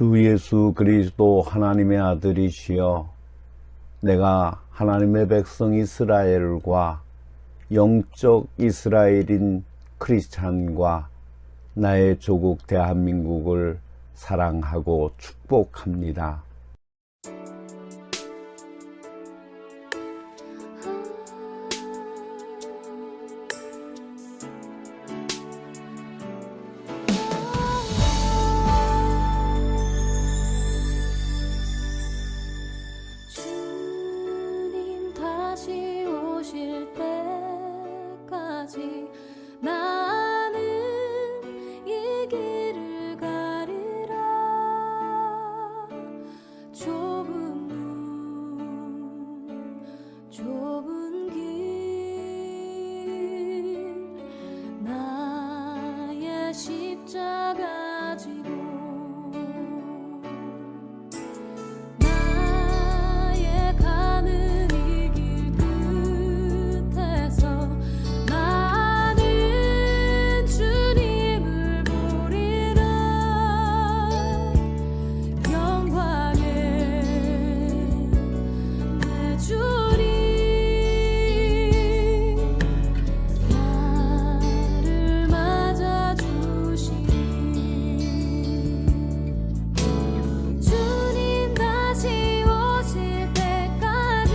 주 예수 그리스도 하나님의 아들이시여, 내가 하나님의 백성 이스라엘과 영적 이스라엘인 크리스찬과 나의 조국 대한민국을 사랑하고 축복합니다. 주님 다시 오실 때까지 나는 이 길을 가리라. 좁은 문 좁은 길 나의 십자가 지고 나의 가는 이 길 끝에서 나는 주님을 보리라. 영광에 내 주님 나를 맞아주시니 주님 다시 오실 때까지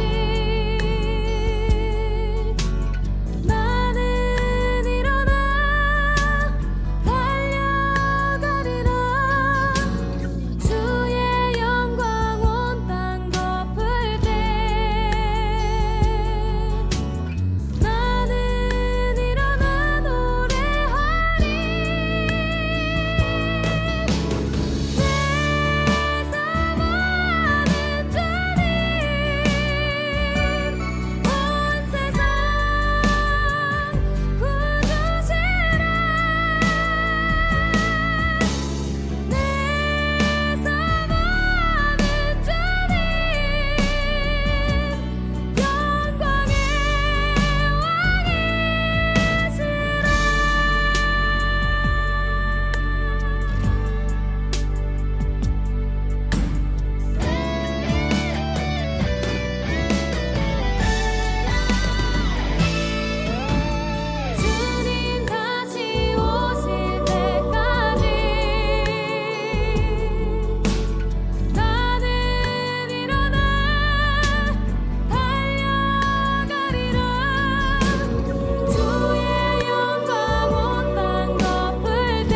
나는 일어나 달려가리라. 주의 영광 온 땅 덮을 때 나는 일어나 노래하리. 내 사모하는 주님 온 세상 구주시라. 내 사모하는 주님 영광의 주님 다시 오실 때까지 나는 일어나 달려가리라. 주의 영광 온 땅 덮을 때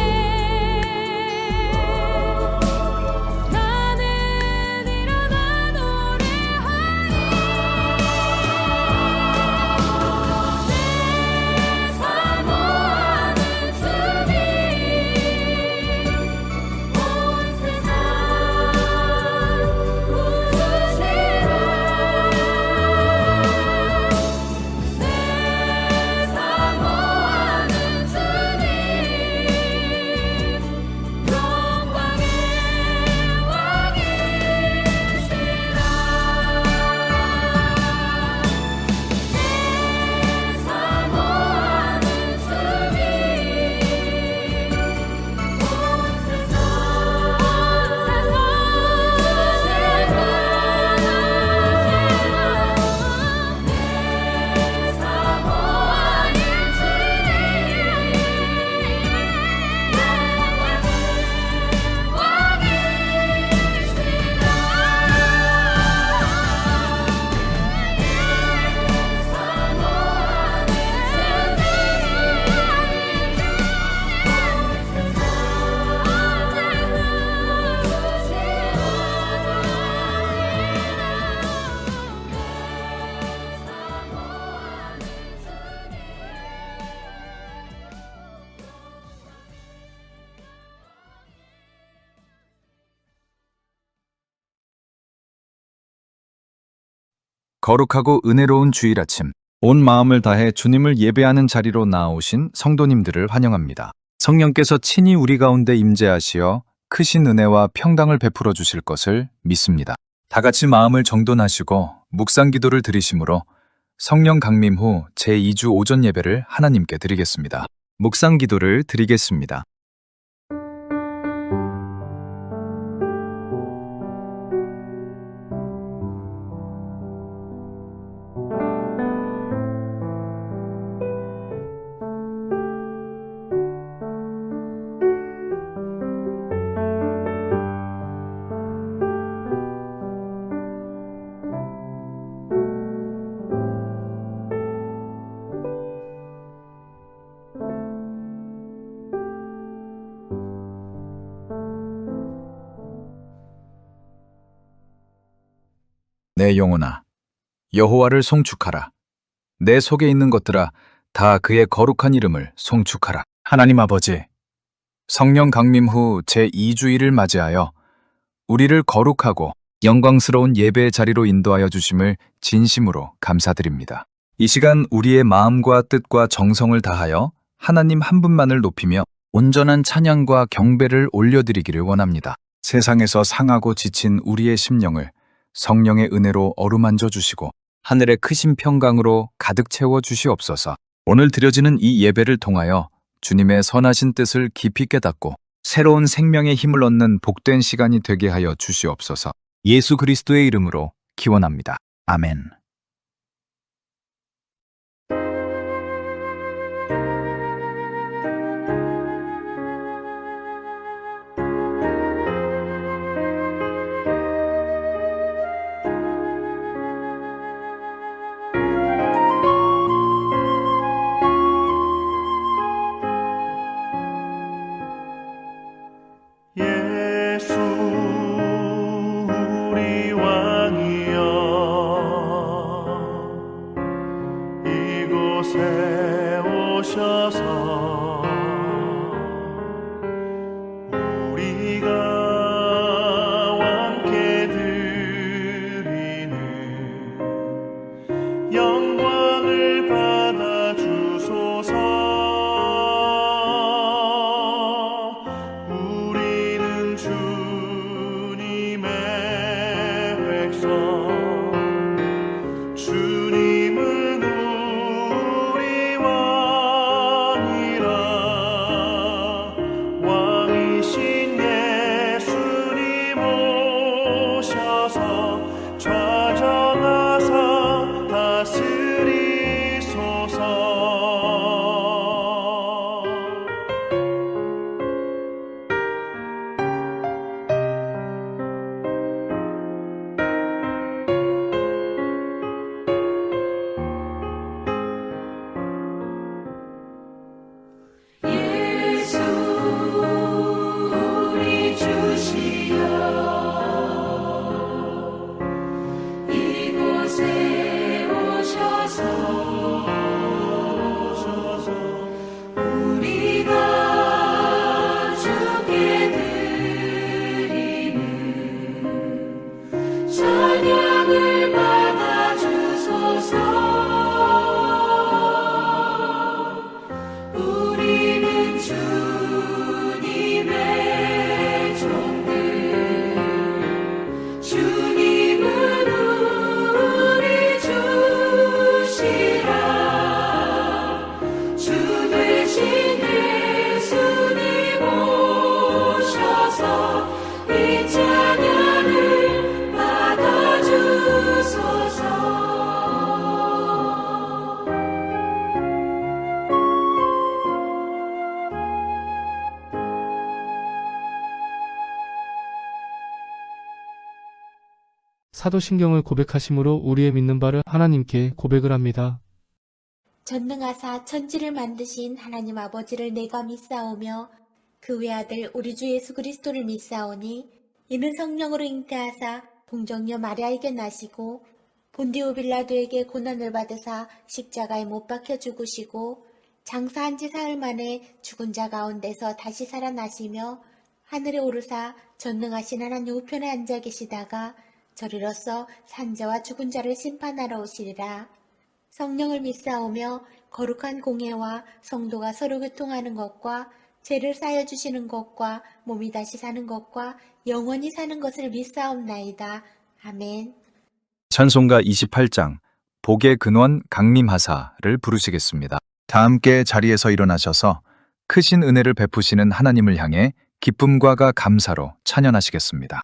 나는 일어나 노래하리. 내 사모하는 주님 온 세상 구주시라. 내 사모하는 주님 영광의 왕이시라. 사모하는 주님 온 세상 거룩하고 은혜로운 주일 아침, 온 마음을 다해 주님을 예배하는 자리로 나아오신 성도님들을 환영합니다. 성령께서 친히 우리 가운데 임재하시어 크신 은혜와 평강을 베풀어 주실 것을 믿습니다. 다 같이 마음을 정돈하시고 묵상 기도를 드리심으로 성령 강림 후 제2주 오전 예배를 하나님께 드리겠습니다. 묵상 기도를 드리겠습니다. 내 영혼아, 여호와를 송축하라. 내 속에 있는 것들아, 다 그의 거룩한 이름을 송축하라. 하나님 아버지, 성령 강림 후 제2주일을 맞이하여 우리를 거룩하고 영광스러운 예배의 자리로 인도하여 주심을 진심으로 감사드립니다. 이 시간 우리의 마음과 뜻과 정성을 다하여 하나님 한 분만을 높이며 온전한 찬양과 경배를 올려드리기를 원합니다. 세상에서 상하고 지친 우리의 심령을 성령의 은혜로 어루만져 주시고 하늘의 크신 평강으로 가득 채워 주시옵소서. 오늘 드려지는 이 예배를 통하여 주님의 선하신 뜻을 깊이 깨닫고 새로운 생명의 힘을 얻는 복된 시간이 되게 하여 주시옵소서. 예수 그리스도의 이름으로 기원합니다. 아멘. 예수 우리 왕이여 이곳에 오셔서 우리가 함께 드리는 영광을 받아 주소서. 우리는 주님의 백성, 주님은 우리 왕이라. 왕이신 예수님 오셔서 좌정하사 다스리소서. 예수 우리 주시여 이곳에 오셔서 우리가 주께 드리는 찬양을 받아 주소서. 우리는 주님의 종들, 주님은 우리 주시라. 주 되신 예수님 오셔서 이 찬양을 받아 주소서. 사도신경을 고백하심으로 우리의 믿는 바를 하나님께 고백을 합니다. 전능하사 천지를 만드신 하나님 아버지를 내가 믿사오며 그 외아들 우리 주 예수 그리스도를 믿사오니 이는 성령으로 잉태하사 동정녀 마리아에게 나시고 본디오 빌라도에게 고난을 받으사 십자가에 못 박혀 죽으시고 장사한 지 사흘 만에 죽은 자 가운데서 다시 살아나시며 하늘에 오르사 전능하신 하나님 우편에 앉아 계시다가 저리로서 산자와 죽은 자를 심판하러 오시리라. 성령을 믿사오며 거룩한 공예와 성도가 서로 교통하는 것과 죄를 사여 주시는 것과 몸이 다시 사는 것과 영원히 사는 것을 믿사옵나이다. 아멘. 찬송가 28장 복의 근원 강림하사를 부르시겠습니다. 다 함께 자리에서 일어나셔서 크신 은혜를 베푸시는 하나님을 향해 기쁨과 감사로 찬양하시겠습니다.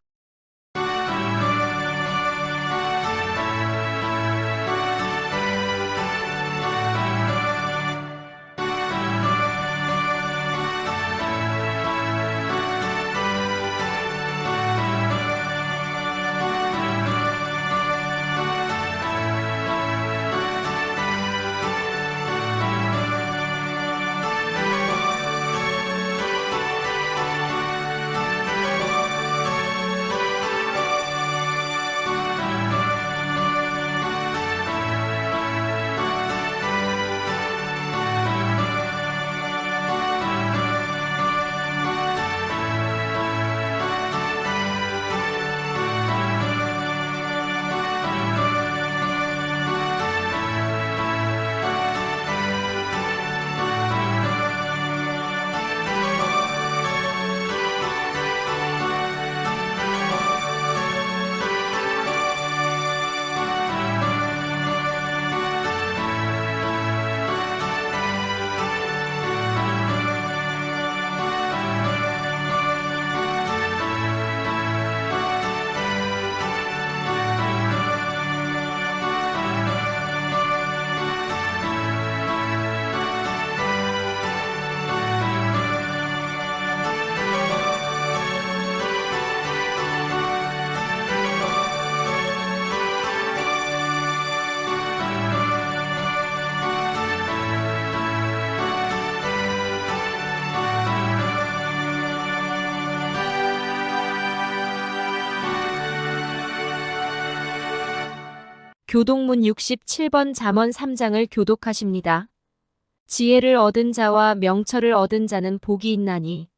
교독문 67번 잠언 3장을 교독하십니다. 지혜를 얻은 자와 명철을 얻은 자는 복이 있나니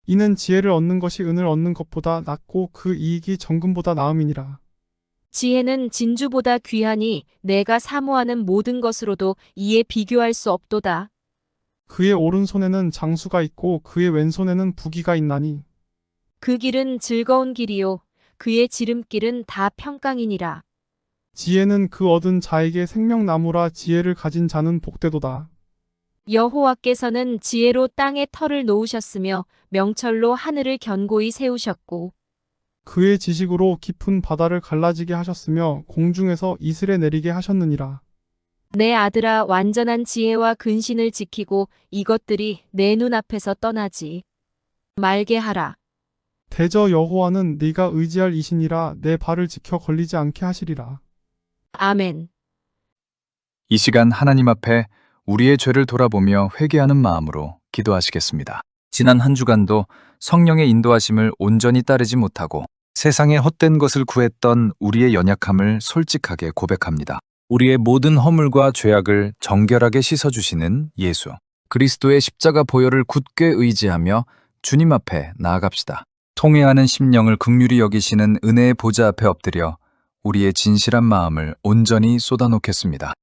이는 지혜를 얻는 것이 은을 얻는 것보다 낫고 그 이익이 정금보다 나음이니라. 지혜는 진주보다 귀하니 내가 사모하는 모든 것으로도 이에 비교할 수 없도다. 그의 오른손에는 장수가 있고 그의 왼손에는 부귀가 있나니 그 길은 즐거운 길이요 그의 지름길은 다 평강이니라. 지혜는 그 얻은 자에게 생명나무라. 지혜를 가진 자는 복되도다. 여호와께서는 지혜로 땅에 터를 놓으셨으며 명철로 하늘을 견고히 세우셨고 그의 지식으로 깊은 바다를 갈라지게 하셨으며 공중에서 이슬에 내리게 하셨느니라. 내 아들아 완전한 지혜와 근신을 지키고 이것들이 내 눈앞에서 떠나지 말게 하라. 대저 여호와는 네가 의지할 이시니라. 내 발을 지켜 걸리지 않게 하시리라. 아멘. 이 시간 하나님 앞에 우리의 죄를 돌아보며 회개하는 마음으로 기도하시겠습니다. 지난 한 주간도 성령의 인도하심을 온전히 따르지 못하고 세상의 헛된 것을 구했던 우리의 연약함을 솔직하게 고백합니다. 우리의 모든 허물과 죄악을 정결하게 씻어주시는 예수, 그리스도의 십자가 보혈을 굳게 의지하며 주님 앞에 나아갑시다. 통회하는 심령을 긍휼히 여기시는 은혜의 보좌 앞에 엎드려 우리의 진실한 마음을 온전히 쏟아놓겠습니다.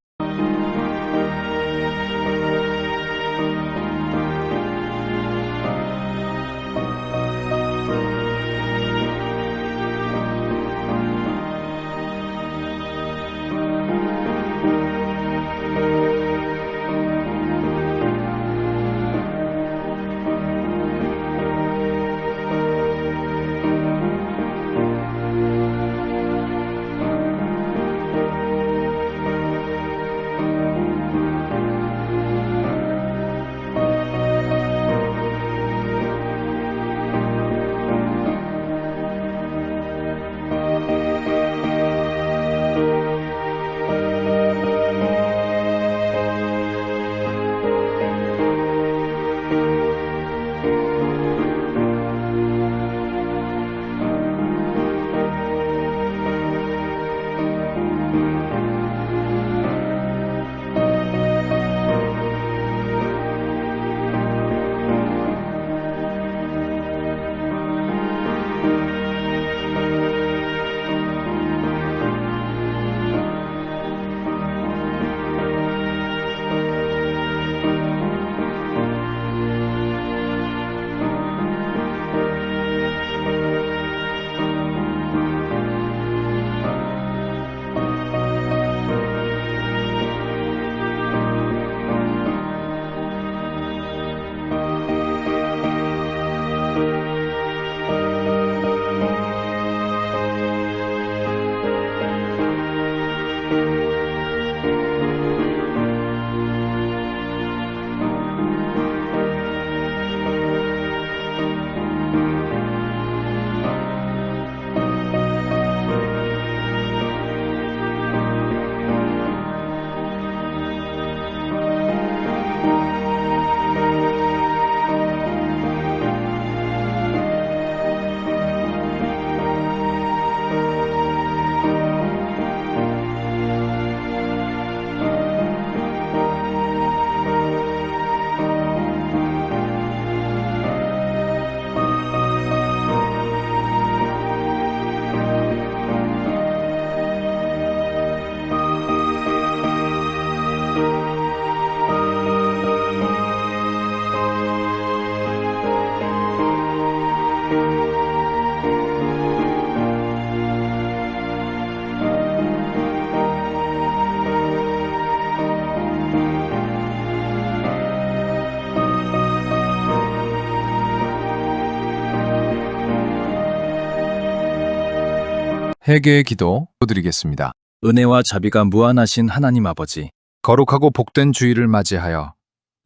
회개의 기도 드리겠습니다. 은혜와 자비가 무한하신 하나님 아버지, 거룩하고 복된 주일을 맞이하여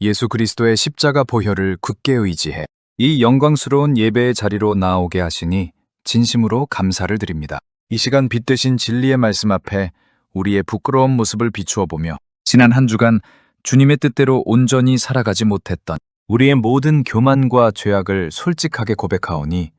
예수 그리스도의 십자가 보혈을 굳게 의지해 이 영광스러운 예배의 자리로 나오게 하시니 진심으로 감사를 드립니다. 이 시간 빛 되신 진리의 말씀 앞에 우리의 부끄러운 모습을 비추어 보며 지난 한 주간 주님의 뜻대로 온전히 살아가지 못했던 우리의 모든 교만과 죄악을 솔직하게 고백하오니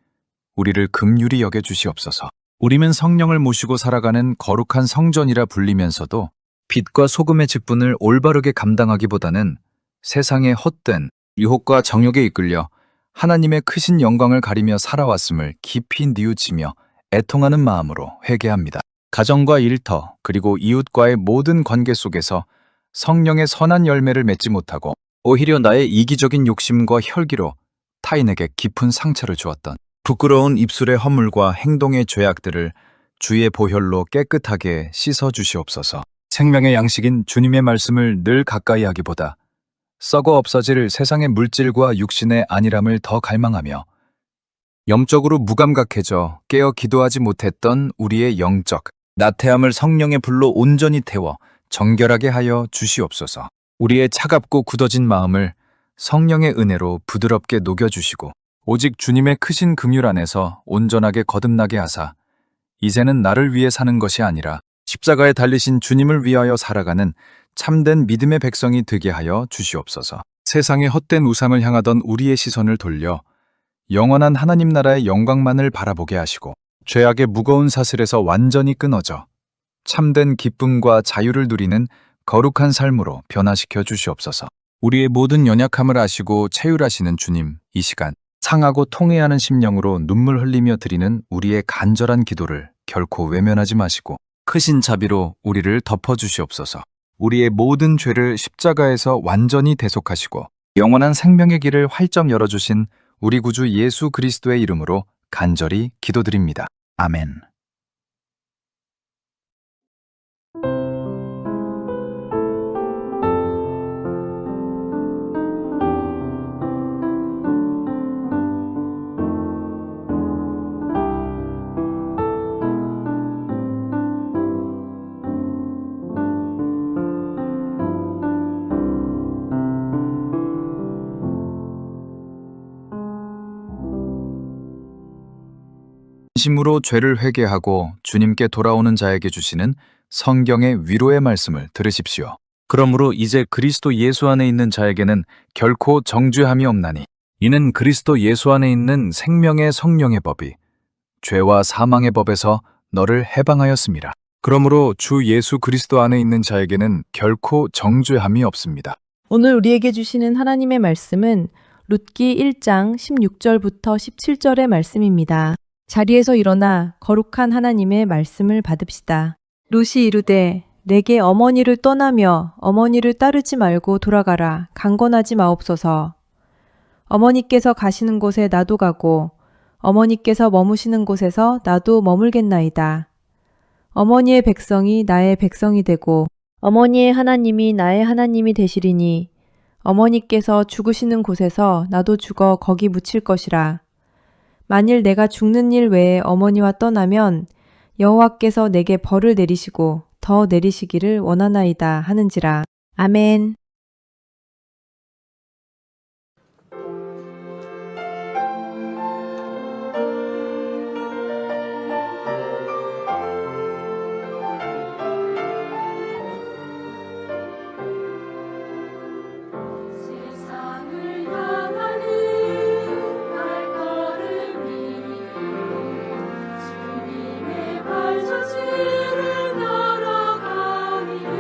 우리를 긍휼히 여겨 주시옵소서. 우리는 성령을 모시고 살아가는 거룩한 성전이라 불리면서도 빛과 소금의 직분을 올바르게 감당하기보다는 세상의 헛된 유혹과 정욕에 이끌려 하나님의 크신 영광을 가리며 살아왔음을 깊이 뉘우치며 애통하는 마음으로 회개합니다. 가정과 일터 그리고 이웃과의 모든 관계 속에서 성령의 선한 열매를 맺지 못하고 오히려 나의 이기적인 욕심과 혈기로 타인에게 깊은 상처를 주었던 부끄러운 입술의 허물과 행동의 죄악들을 주의 보혈로 깨끗하게 씻어 주시옵소서. 생명의 양식인 주님의 말씀을 늘 가까이 하기보다 썩어 없어질 세상의 물질과 육신의 안일함을 더 갈망하며 영적으로 무감각해져 깨어 기도하지 못했던 우리의 영적 나태함을 성령의 불로 온전히 태워 정결하게 하여 주시옵소서. 우리의 차갑고 굳어진 마음을 성령의 은혜로 부드럽게 녹여주시고 오직 주님의 크신 긍휼 안에서 온전하게 거듭나게 하사 이제는 나를 위해 사는 것이 아니라 십자가에 달리신 주님을 위하여 살아가는 참된 믿음의 백성이 되게 하여 주시옵소서. 세상의 헛된 우상을 향하던 우리의 시선을 돌려 영원한 하나님 나라의 영광만을 바라보게 하시고 죄악의 무거운 사슬에서 완전히 끊어져 참된 기쁨과 자유를 누리는 거룩한 삶으로 변화시켜 주시옵소서. 우리의 모든 연약함을 아시고 체휼하시는 주님, 이 시간 상하고 통회하는 심령으로 눈물 흘리며 드리는 우리의 간절한 기도를 결코 외면하지 마시고 크신 자비로 우리를 덮어주시옵소서. 우리의 모든 죄를 십자가에서 완전히 대속하시고 영원한 생명의 길을 활짝 열어주신 우리 구주 예수 그리스도의 이름으로 간절히 기도드립니다. 아멘. 진심으로 죄를 회개하고 주님께 돌아오는 자에게 주시는 성경의 위로의 말씀을 들으십시오. 그러므로 이제 그리스도 예수 안에 있는 자에게는 결코 정죄함이 없나니 이는 그리스도 예수 안에 있는 생명의 성령의 법이 죄와 사망의 법에서 너를 해방하였습니다. 그러므로 주 예수 그리스도 안에 있는 자에게는 결코 정죄함이 없습니다. 오늘 우리에게 주시는 하나님의 말씀은 룻기 1장 16절부터 17절의 말씀입니다. 자리에서 일어나 거룩한 하나님의 말씀을 받읍시다. 룻이 이르되 내게 어머니를 떠나며 어머니를 따르지 말고 돌아가라. 강권하지 마옵소서. 어머니께서 가시는 곳에 나도 가고 어머니께서 머무시는 곳에서 나도 머물겠나이다. 어머니의 백성이 나의 백성이 되고 어머니의 하나님이 나의 하나님이 되시리니 어머니께서 죽으시는 곳에서 나도 죽어 거기 묻힐 것이라. 만일 내가 죽는 일 외에 어머니와 떠나면 여호와께서 내게 벌을 내리시고 더 내리시기를 원하나이다 하는지라. 아멘. 세상을 향하는 발걸음이 주님의 발자취를 따라가기를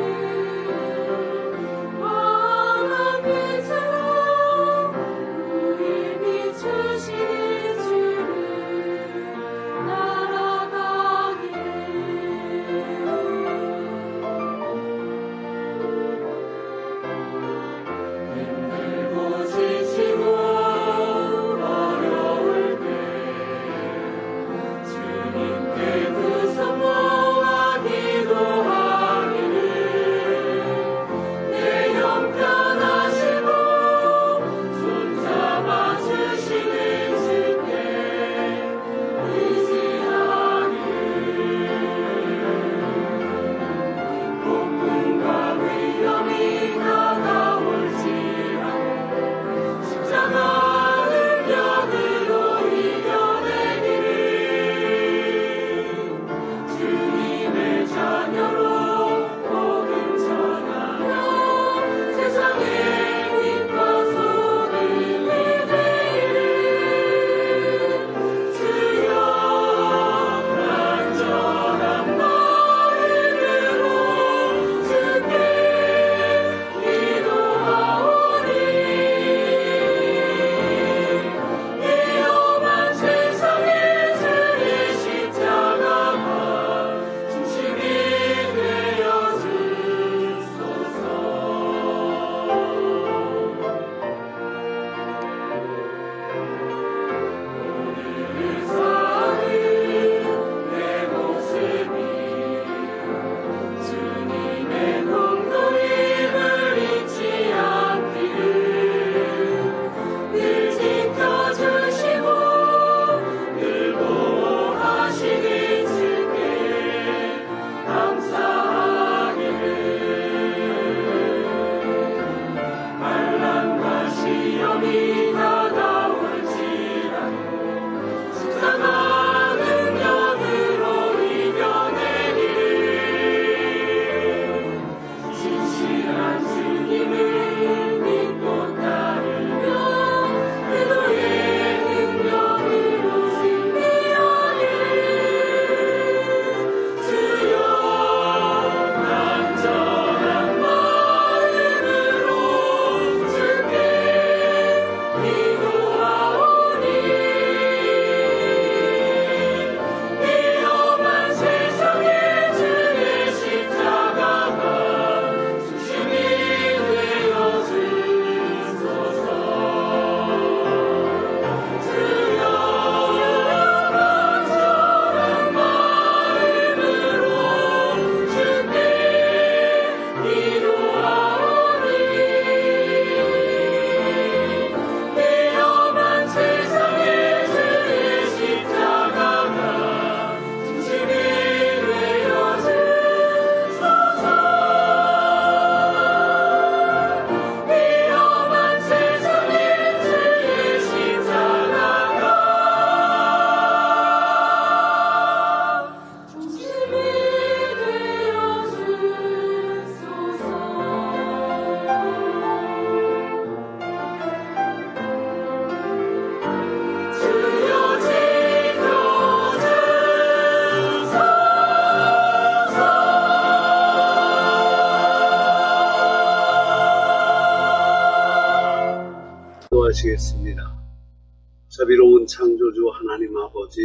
아버지,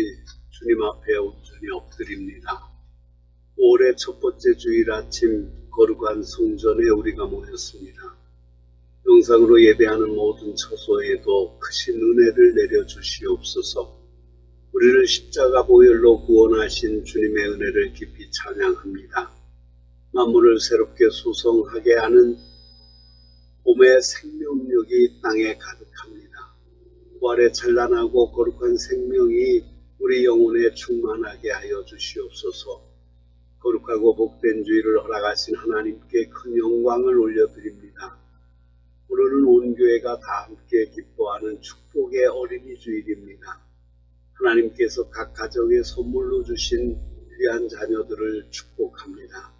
주님 앞에 온전히 엎드립니다. 올해 첫 번째 주일 아침 거룩한 성전에 우리가 모였습니다. 영상으로 예배하는 모든 처소에도 크신 은혜를 내려주시옵소서. 우리를 십자가 보혈로 구원하신 주님의 은혜를 깊이 찬양합니다. 만물을 새롭게 소성하게 하는 봄의 생명력이 땅에 가득합니다. 부활의 찬란하고 거룩한 생명이 우리 영혼에 충만하게 하여 주시옵소서. 거룩하고 복된 주일을 허락하신 하나님께 큰 영광을 올려드립니다. 오늘은 온 교회가 다 함께 기뻐하는 축복의 어린이 주일입니다. 하나님께서 각 가정에 선물로 주신 귀한 자녀들을 축복합니다.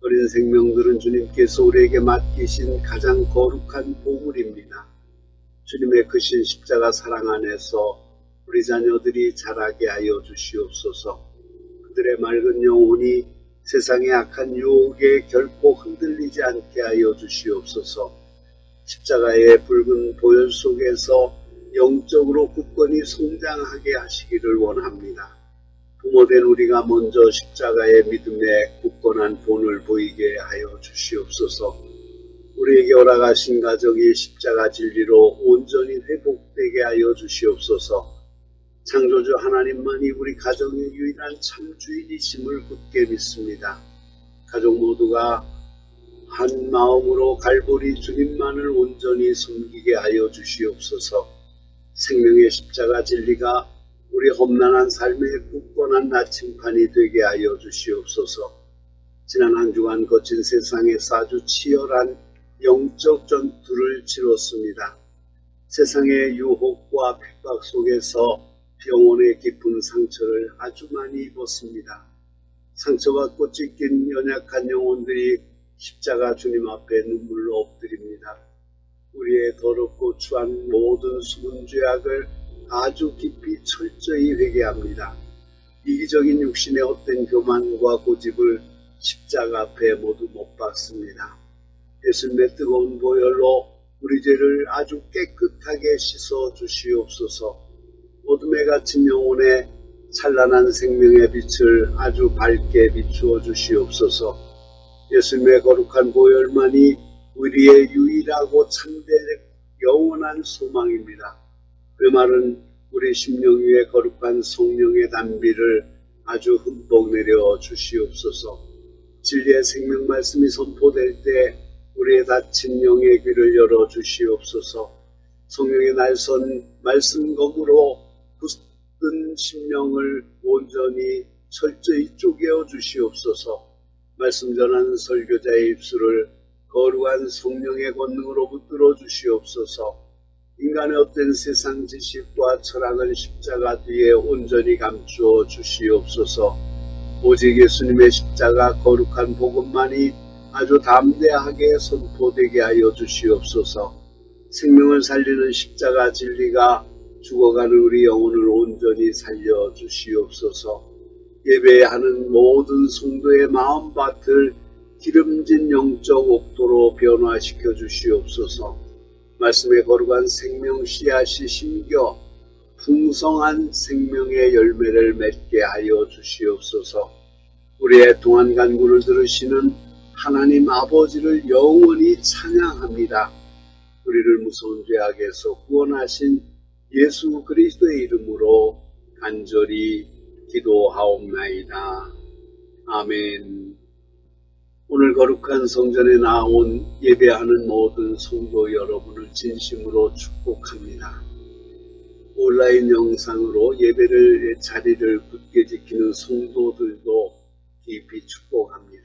어린 생명들은 주님께서 우리에게 맡기신 가장 거룩한 보물입니다. 주님의 크신 십자가 사랑 안에서 우리 자녀들이 자라게 하여 주시옵소서. 그들의 맑은 영혼이 세상의 악한 유혹에 결코 흔들리지 않게 하여 주시옵소서. 십자가의 붉은 보혈 속에서 영적으로 굳건히 성장하게 하시기를 원합니다. 부모된 우리가 먼저 십자가의 믿음에 굳건한 본을 보이게 하여 주시옵소서. 우리에게 허락하신 가정이 십자가 진리로 온전히 회복되게 하여 주시옵소서. 창조주 하나님만이 우리 가정의 유일한 참 주인이심을 굳게 믿습니다. 가족 모두가 한 마음으로 갈보리 주님만을 온전히 섬기게 하여 주시옵소서. 생명의 십자가 진리가 우리 험난한 삶의 굳건한 나침판이 되게 하여 주시옵소서. 지난 한 주간 거친 세상에서 아주 치열한 영적 전투를 치렀습니다. 세상의 유혹과 핍박 속에서 영혼의 깊은 상처를 아주 많이 입었습니다. 상처받고 찢긴 연약한 영혼들이 십자가 주님 앞에 눈물로 엎드립니다. 우리의 더럽고 추한 모든 숨은 죄악을 아주 깊이 철저히 회개합니다. 이기적인 육신의 헛된 교만과 고집을 십자가 앞에 모두 못 박습니다. 예수님의 뜨거운 보혈로 우리 죄를 아주 깨끗하게 씻어 주시옵소서. 어둠에 갇힌 영혼에 찬란한 생명의 빛을 아주 밝게 비추어 주시옵소서. 예수님의 거룩한 보혈만이 우리의 유일하고 참된 영원한 소망입니다. 그 말은 우리 심령 위에 거룩한 성령의 단비를 아주 흠뻑 내려 주시옵소서. 진리의 생명 말씀이 선포될 때 우리의 닫힌 영의 귀를 열어 주시옵소서. 성령의 날선 말씀검으로 굳은 심령을 온전히 철저히 쪼개어 주시옵소서. 말씀 전하는 설교자의 입술을 거룩한 성령의 권능으로 붙들어 주시옵소서. 인간의 헛된 세상 지식과 철학을 십자가 뒤에 온전히 감추어 주시옵소서. 오직 예수님의 십자가 거룩한 복음만이 아주 담대하게 선포되게 하여 주시옵소서. 생명을 살리는 십자가 진리가 죽어가는 우리 영혼을 온전히 살려 주시옵소서. 예배하는 모든 성도의 마음밭을 기름진 영적 옥토로 변화시켜 주시옵소서. 말씀의 거룩한 생명 씨앗이 심겨 풍성한 생명의 열매를 맺게 하여 주시옵소서. 우리의 동안 간구를 들으시는 하나님 아버지를 영원히 찬양합니다. 우리를 무서운 죄악에서 구원하신 예수 그리스도의 이름으로 간절히 기도하옵나이다. 아멘. 오늘 거룩한 성전에 나온 예배하는 모든 성도 여러분을 진심으로 축복합니다. 온라인 영상으로 예배를 자리를 굳게 지키는 성도들도 깊이 축복합니다.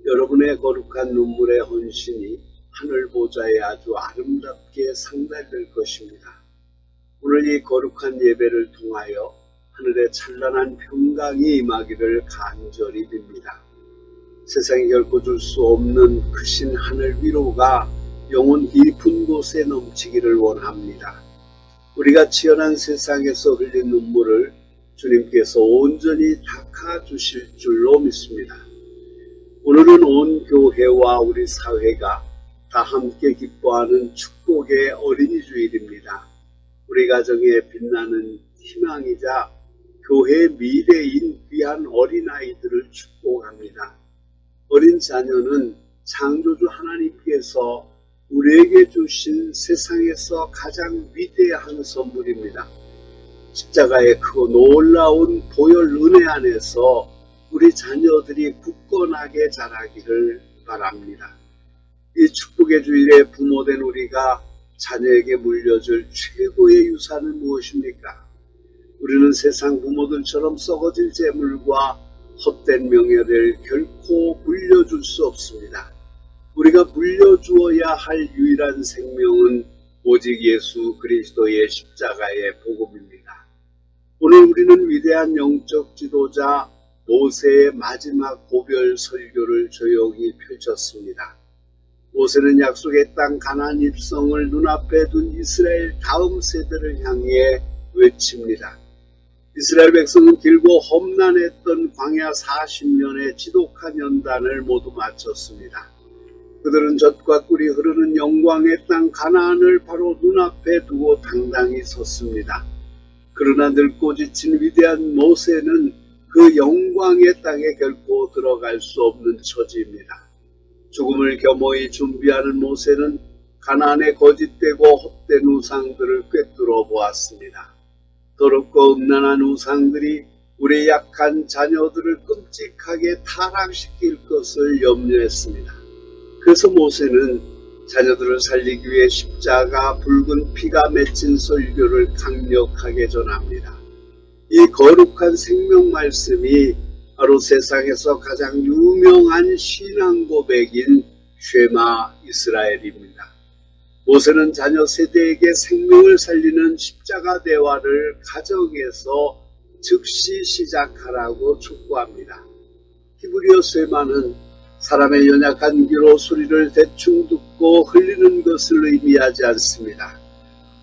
여러분의 거룩한 눈물의 헌신이 하늘 보좌에 아주 아름답게 상달될 것입니다. 오늘 이 거룩한 예배를 통하여 하늘의 찬란한 평강이 임하기를 간절히 빕니다. 세상이 결코 줄 수 없는 크신 하늘 위로가 영혼 깊은 곳에 넘치기를 원합니다. 우리가 치열한 세상에서 흘린 눈물을 주님께서 온전히 닦아주실 줄로 믿습니다. 오늘은 온 교회와 우리 사회가 다 함께 기뻐하는 축복의 어린이 주일입니다. 우리 가정에 빛나는 희망이자 교회 미래인 귀한 어린아이들을 축복합니다. 어린 자녀는 창조주 하나님께서 우리에게 주신 세상에서 가장 위대한 선물입니다. 십자가의 크고 놀라운 보혈 은혜 안에서 우리 자녀들이 굳건하게 자라기를 바랍니다. 이 축복의 주일에 부모된 우리가 자녀에게 물려줄 최고의 유산은 무엇입니까? 우리는 세상 부모들처럼 썩어질 재물과 헛된 명예를 결코 물려줄 수 없습니다. 우리가 물려주어야 할 유일한 생명은 오직 예수 그리스도의 십자가의 복음입니다. 오늘 우리는 위대한 영적 지도자 모세의 마지막 고별 설교를 조용히 펼쳤습니다. 모세는 약속의 땅 가나안 입성을 눈앞에 둔 이스라엘 다음 세대를 향해 외칩니다. 이스라엘 백성은 길고 험난했던 광야 40년의 지독한 연단을 모두 마쳤습니다. 그들은 젖과 꿀이 흐르는 영광의 땅 가나안을 바로 눈앞에 두고 당당히 섰습니다. 그러나 늙고 지친 위대한 모세는 그 영광의 땅에 결코 들어갈 수 없는 처지입니다. 죽음을 겸허히 준비하는 모세는 가나안의 거짓되고 헛된 우상들을 꿰뚫어 보았습니다. 더럽고 음란한 우상들이 우리 약한 자녀들을 끔찍하게 타락시킬 것을 염려했습니다. 그래서 모세는 자녀들을 살리기 위해 십자가 붉은 피가 맺힌 설교를 강력하게 전합니다. 이 거룩한 생명 말씀이 바로 세상에서 가장 유명한 신앙 고백인 쉐마 이스라엘입니다. 모세는 자녀 세대에게 생명을 살리는 십자가 대화를 가정에서 즉시 시작하라고 촉구합니다. 히브리어 쉐마는 사람의 연약한 귀로 소리를 대충 듣고 흘리는 것을 의미하지 않습니다.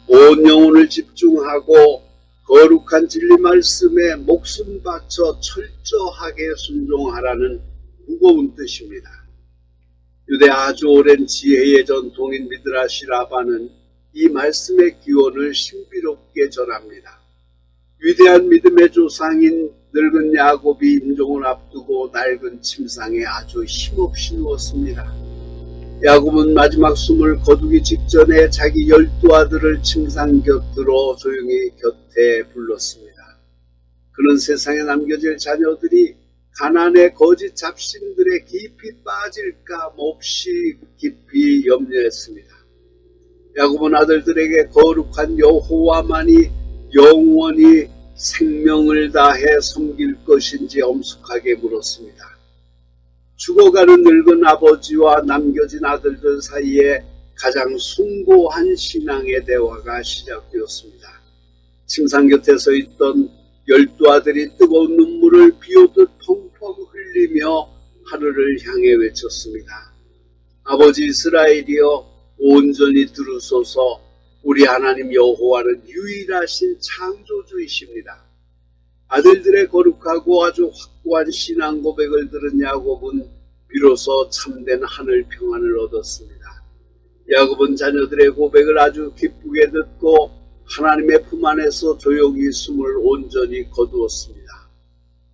온 영혼을 집중하고 거룩한 진리 말씀에 목숨 바쳐 철저하게 순종하라는 무거운 뜻입니다. 유대 아주 오랜 지혜의 전통인 미드라시 라바는 이 말씀의 기원을 신비롭게 전합니다. 위대한 믿음의 조상인 늙은 야곱이 임종을 앞두고 낡은 침상에 아주 힘없이 누웠습니다. 야곱은 마지막 숨을 거두기 직전에 자기 12 아들을 침상 곁으로 조용히 곁에 불렀습니다. 그는 세상에 남겨질 자녀들이 가난의 거짓 잡신들에 깊이 빠질까 몹시 깊이 염려했습니다. 야곱은 아들들에게 거룩한 여호와만이 영원히 생명을 다해 섬길 것인지 엄숙하게 물었습니다. 죽어가는 늙은 아버지와 남겨진 아들들 사이에 가장 숭고한 신앙의 대화가 시작되었습니다. 침상 곁에 서 있던 12 아들이 뜨거운 눈물을 비오듯 펑펑 흘리며 하늘을 향해 외쳤습니다. 아버지 이스라엘이여 온전히 들으소서. 우리 하나님 여호와는 유일하신 창조주이십니다. 아들들의 거룩하고 아주 확고한 신앙 고백을 들은 야곱은 비로소 참된 하늘 평안을 얻었습니다. 야곱은 자녀들의 고백을 아주 기쁘게 듣고 하나님의 품 안에서 조용히 숨을 온전히 거두었습니다.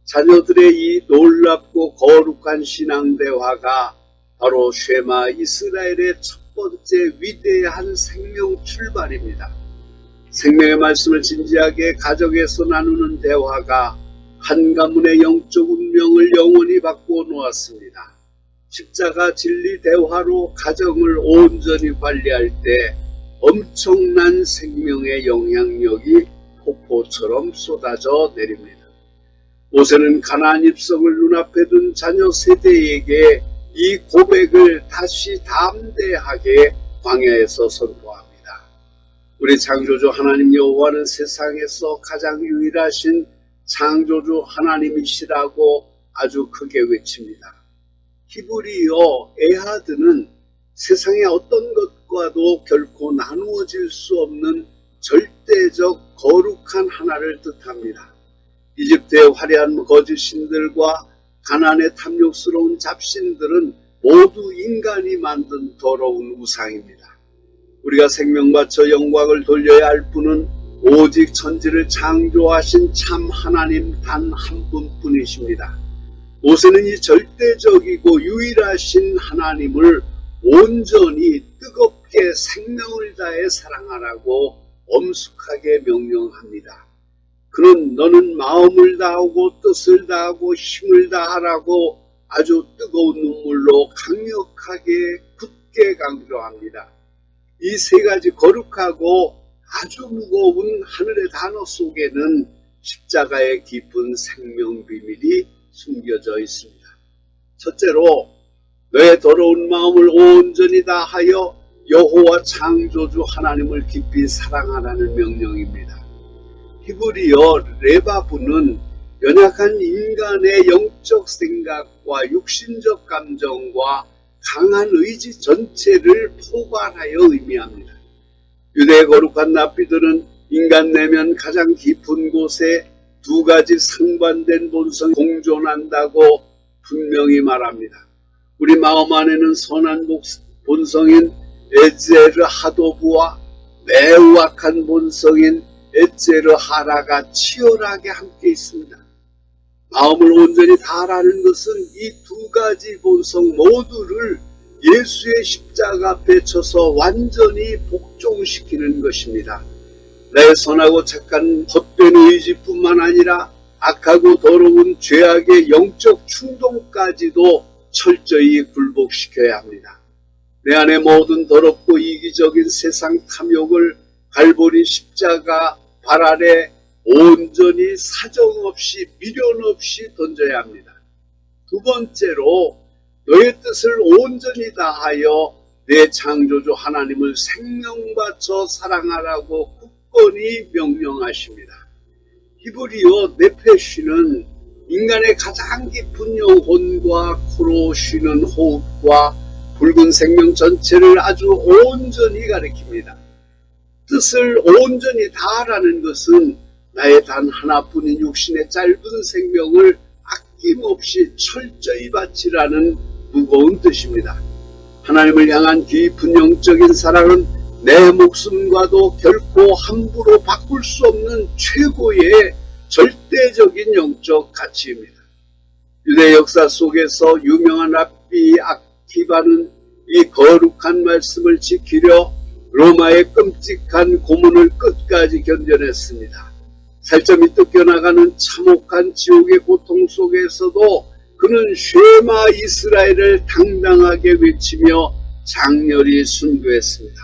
자녀들의 이 놀랍고 거룩한 신앙 대화가 바로 쉐마 이스라엘의 첫 번째 위대한 생명 출발입니다. 생명의 말씀을 진지하게 가정에서 나누는 대화가 한 가문의 영적 운명을 영원히 바꾸어 놓았습니다. 십자가 진리 대화로 가정을 온전히 관리할 때 엄청난 생명의 영향력이 폭포처럼 쏟아져 내립니다. 모세는 가나안 입성을 눈앞에 둔 자녀 세대에게 이 고백을 다시 담대하게 광야에서 선포합니다. 우리 창조주 하나님 여호와는 세상에서 가장 유일하신 창조주 하나님이시라고 아주 크게 외칩니다. 히브리어 에하드는 세상의 어떤 것과도 결코 나누어질 수 없는 절대적 거룩한 하나를 뜻합니다. 이집트의 화려한 거짓 신들과 가나안의 탐욕스러운 잡신들은 모두 인간이 만든 더러운 우상입니다. 우리가 생명 바쳐 영광을 돌려야 할 분은 오직 천지를 창조하신 참 하나님 단 한 분뿐이십니다. 모세는 이 절대적이고 유일하신 하나님을 온전히 뜨겁게 생명을 다해 사랑하라고 엄숙하게 명령합니다. 그는 너는 마음을 다하고 뜻을 다하고 힘을 다하라고 아주 뜨거운 눈물로 강력하게 굳게 강조합니다. 이 세 가지 거룩하고 아주 무거운 하늘의 단어 속에는 십자가의 깊은 생명 비밀이 숨겨져 있습니다. 첫째로 너의 더러운 마음을 온전히 다하여 여호와 창조주 하나님을 깊이 사랑하라는 명령입니다. 히브리어 레바브는 연약한 인간의 영적 생각과 육신적 감정과 강한 의지 전체를 포괄하여 의미합니다. 유대의 거룩한 랍비들은 인간 내면 가장 깊은 곳에 두 가지 상반된 본성이 공존한다고 분명히 말합니다. 우리 마음 안에는 선한 본성인 에제르 하도부와 매우 악한 본성인 에제르 하라가 치열하게 함께 있습니다. 마음을 온전히 다하라는 것은 이 두 가지 본성 모두를 예수의 십자가 앞에 쳐서 완전히 복종시키는 것입니다. 내 선하고 착한 헛된 의지뿐만 아니라 악하고 더러운 죄악의 영적 충동까지도 철저히 굴복시켜야 합니다. 내 안의 모든 더럽고 이기적인 세상 탐욕을 갈보리 십자가 발 아래 온전히 사정없이 미련 없이 던져야 합니다. 두 번째로 너의 뜻을 온전히 다하여 내 창조주 하나님을 생명 바쳐 사랑하라고 굳건히 명령하십니다. 히브리어 네페시는 인간의 가장 깊은 영혼과 코로 쉬는 호흡과 붉은 생명 전체를 아주 온전히 가리킵니다. 뜻을 온전히 다하라는 것은 나의 단 하나뿐인 육신의 짧은 생명을 아낌없이 철저히 바치라는 무거운 뜻입니다. 하나님을 향한 깊은 영적인 사랑은 내 목숨과도 결코 함부로 바꿀 수 없는 최고의 절대적인 영적 가치입니다. 유대 역사 속에서 유명한 랍비 아키바는 이 거룩한 말씀을 지키려 로마의 끔찍한 고문을 끝까지 견뎌냈습니다. 살점이 뜯겨나가는 참혹한 지옥의 고통 속에서도 그는 쉐마 이스라엘을 당당하게 외치며 장렬히 순교했습니다.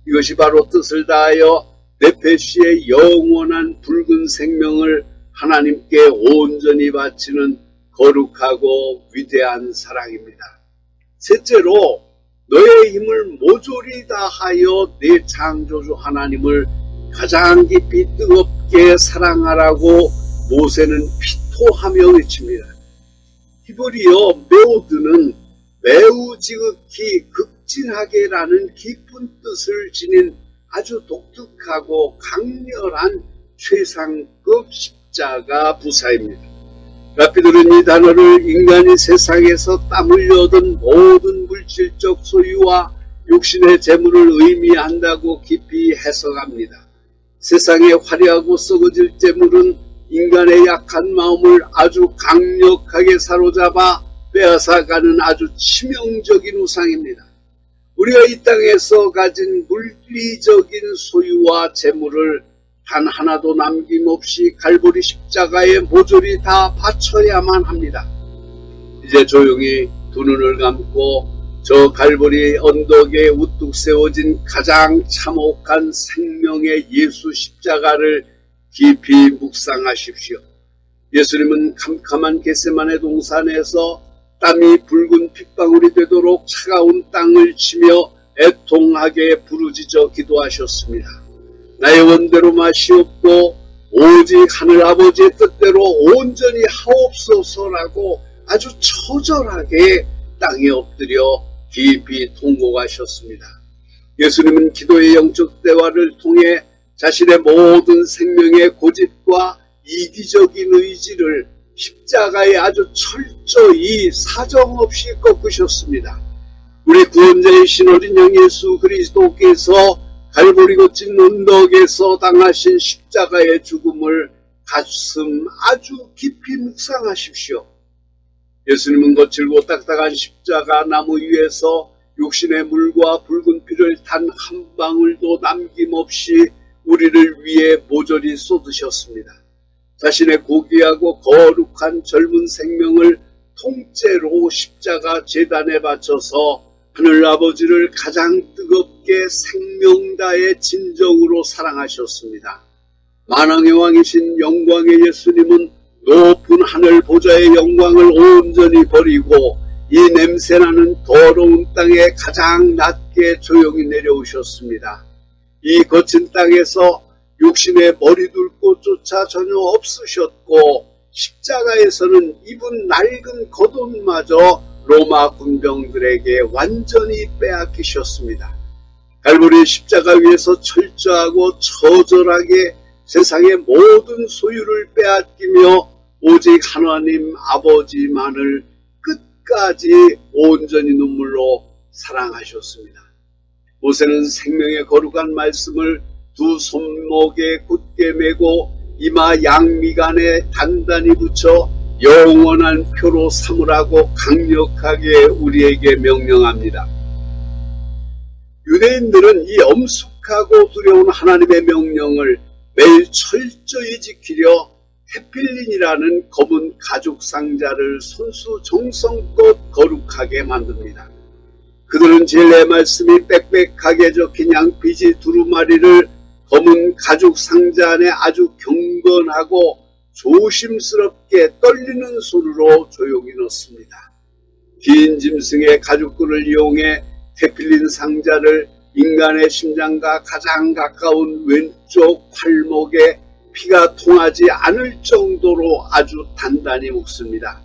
이것이 바로 뜻을 다하여 네페시의 영원한 붉은 생명을 하나님께 온전히 바치는 거룩하고 위대한 사랑입니다. 셋째로 너의 힘을 모조리 다하여 내 창조주 하나님을 가장 깊이 뜨겁게 사랑하라고 모세는 피토하며 외칩니다. 히브리어 메오드는 매우 지극히 극진하게라는 깊은 뜻을 지닌 아주 독특하고 강렬한 최상급 십자가 부사입니다. 랍비들은 이 단어를 인간이 세상에서 땀 흘려 얻은 모든 물질적 소유와 육신의 재물을 의미한다고 깊이 해석합니다. 세상에 화려하고 썩어질 재물은 인간의 약한 마음을 아주 강력하게 사로잡아 빼앗아가는 아주 치명적인 우상입니다. 우리가 이 땅에서 가진 물리적인 소유와 재물을 단 하나도 남김없이 갈보리 십자가에 모조리 다 바쳐야만 합니다. 이제 조용히 두 눈을 감고 저 갈보리 언덕에 우뚝 세워진 가장 참혹한 생명의 예수 십자가를 깊이 묵상하십시오. 예수님은 캄캄한 겟세마네 동산에서 땀이 붉은 핏방울이 되도록 차가운 땅을 치며 애통하게 부르짖어 기도하셨습니다. 나의 원대로 마시옵고 오직 하늘 아버지의 뜻대로 온전히 하옵소서라고 아주 처절하게 땅에 엎드려 깊이 통곡하셨습니다. 예수님은 기도의 영적 대화를 통해 자신의 모든 생명의 고집과 이기적인 의지를 십자가에 아주 철저히 사정없이 꺾으셨습니다. 우리 구원자이신 어린 양 예수 그리스도께서 갈보리 고친 언덕에서 당하신 십자가의 죽음을 가슴 아주 깊이 묵상하십시오. 예수님은 거칠고 딱딱한 십자가 나무 위에서 육신의 물과 붉은 피를 단 한 방울도 남김없이 우리를 위해 모조리 쏟으셨습니다. 자신의 고귀하고 거룩한 젊은 생명을 통째로 십자가 제단에 바쳐서 하늘 아버지를 가장 뜨겁게 생명 다해 진정으로 사랑하셨습니다. 만왕의 왕이신 영광의 예수님은 높은 하늘 보좌의 영광을 온전히 버리고 이 냄새나는 더러운 땅에 가장 낮게 조용히 내려오셨습니다. 이 거친 땅에서 육신의 머리 둘 곳조차 전혀 없으셨고 십자가에서는 입은 낡은 겉옷마저 로마 군병들에게 완전히 빼앗기셨습니다. 갈보리 십자가 위에서 철저하고 처절하게 세상의 모든 소유를 빼앗기며 오직 하나님 아버지만을 끝까지 온전히 눈물로 사랑하셨습니다. 모세는 생명의 거룩한 말씀을 두 손목에 굳게 메고 이마 양미간에 단단히 붙여 영원한 표로 삼으라고 강력하게 우리에게 명령합니다. 유대인들은 이 엄숙하고 두려운 하나님의 명령을 매일 철저히 지키려 테필린이라는 검은 가죽 상자를 손수 정성껏 거룩하게 만듭니다. 그들은 진리의 말씀이 빽빽하게 적힌 양피지 두루마리를 검은 가죽 상자 안에 아주 경건하고 조심스럽게 떨리는 손으로 조용히 넣습니다. 긴 짐승의 가죽끈을 이용해 테필린 상자를 인간의 심장과 가장 가까운 왼쪽 팔목에 피가 통하지 않을 정도로 아주 단단히 묶습니다.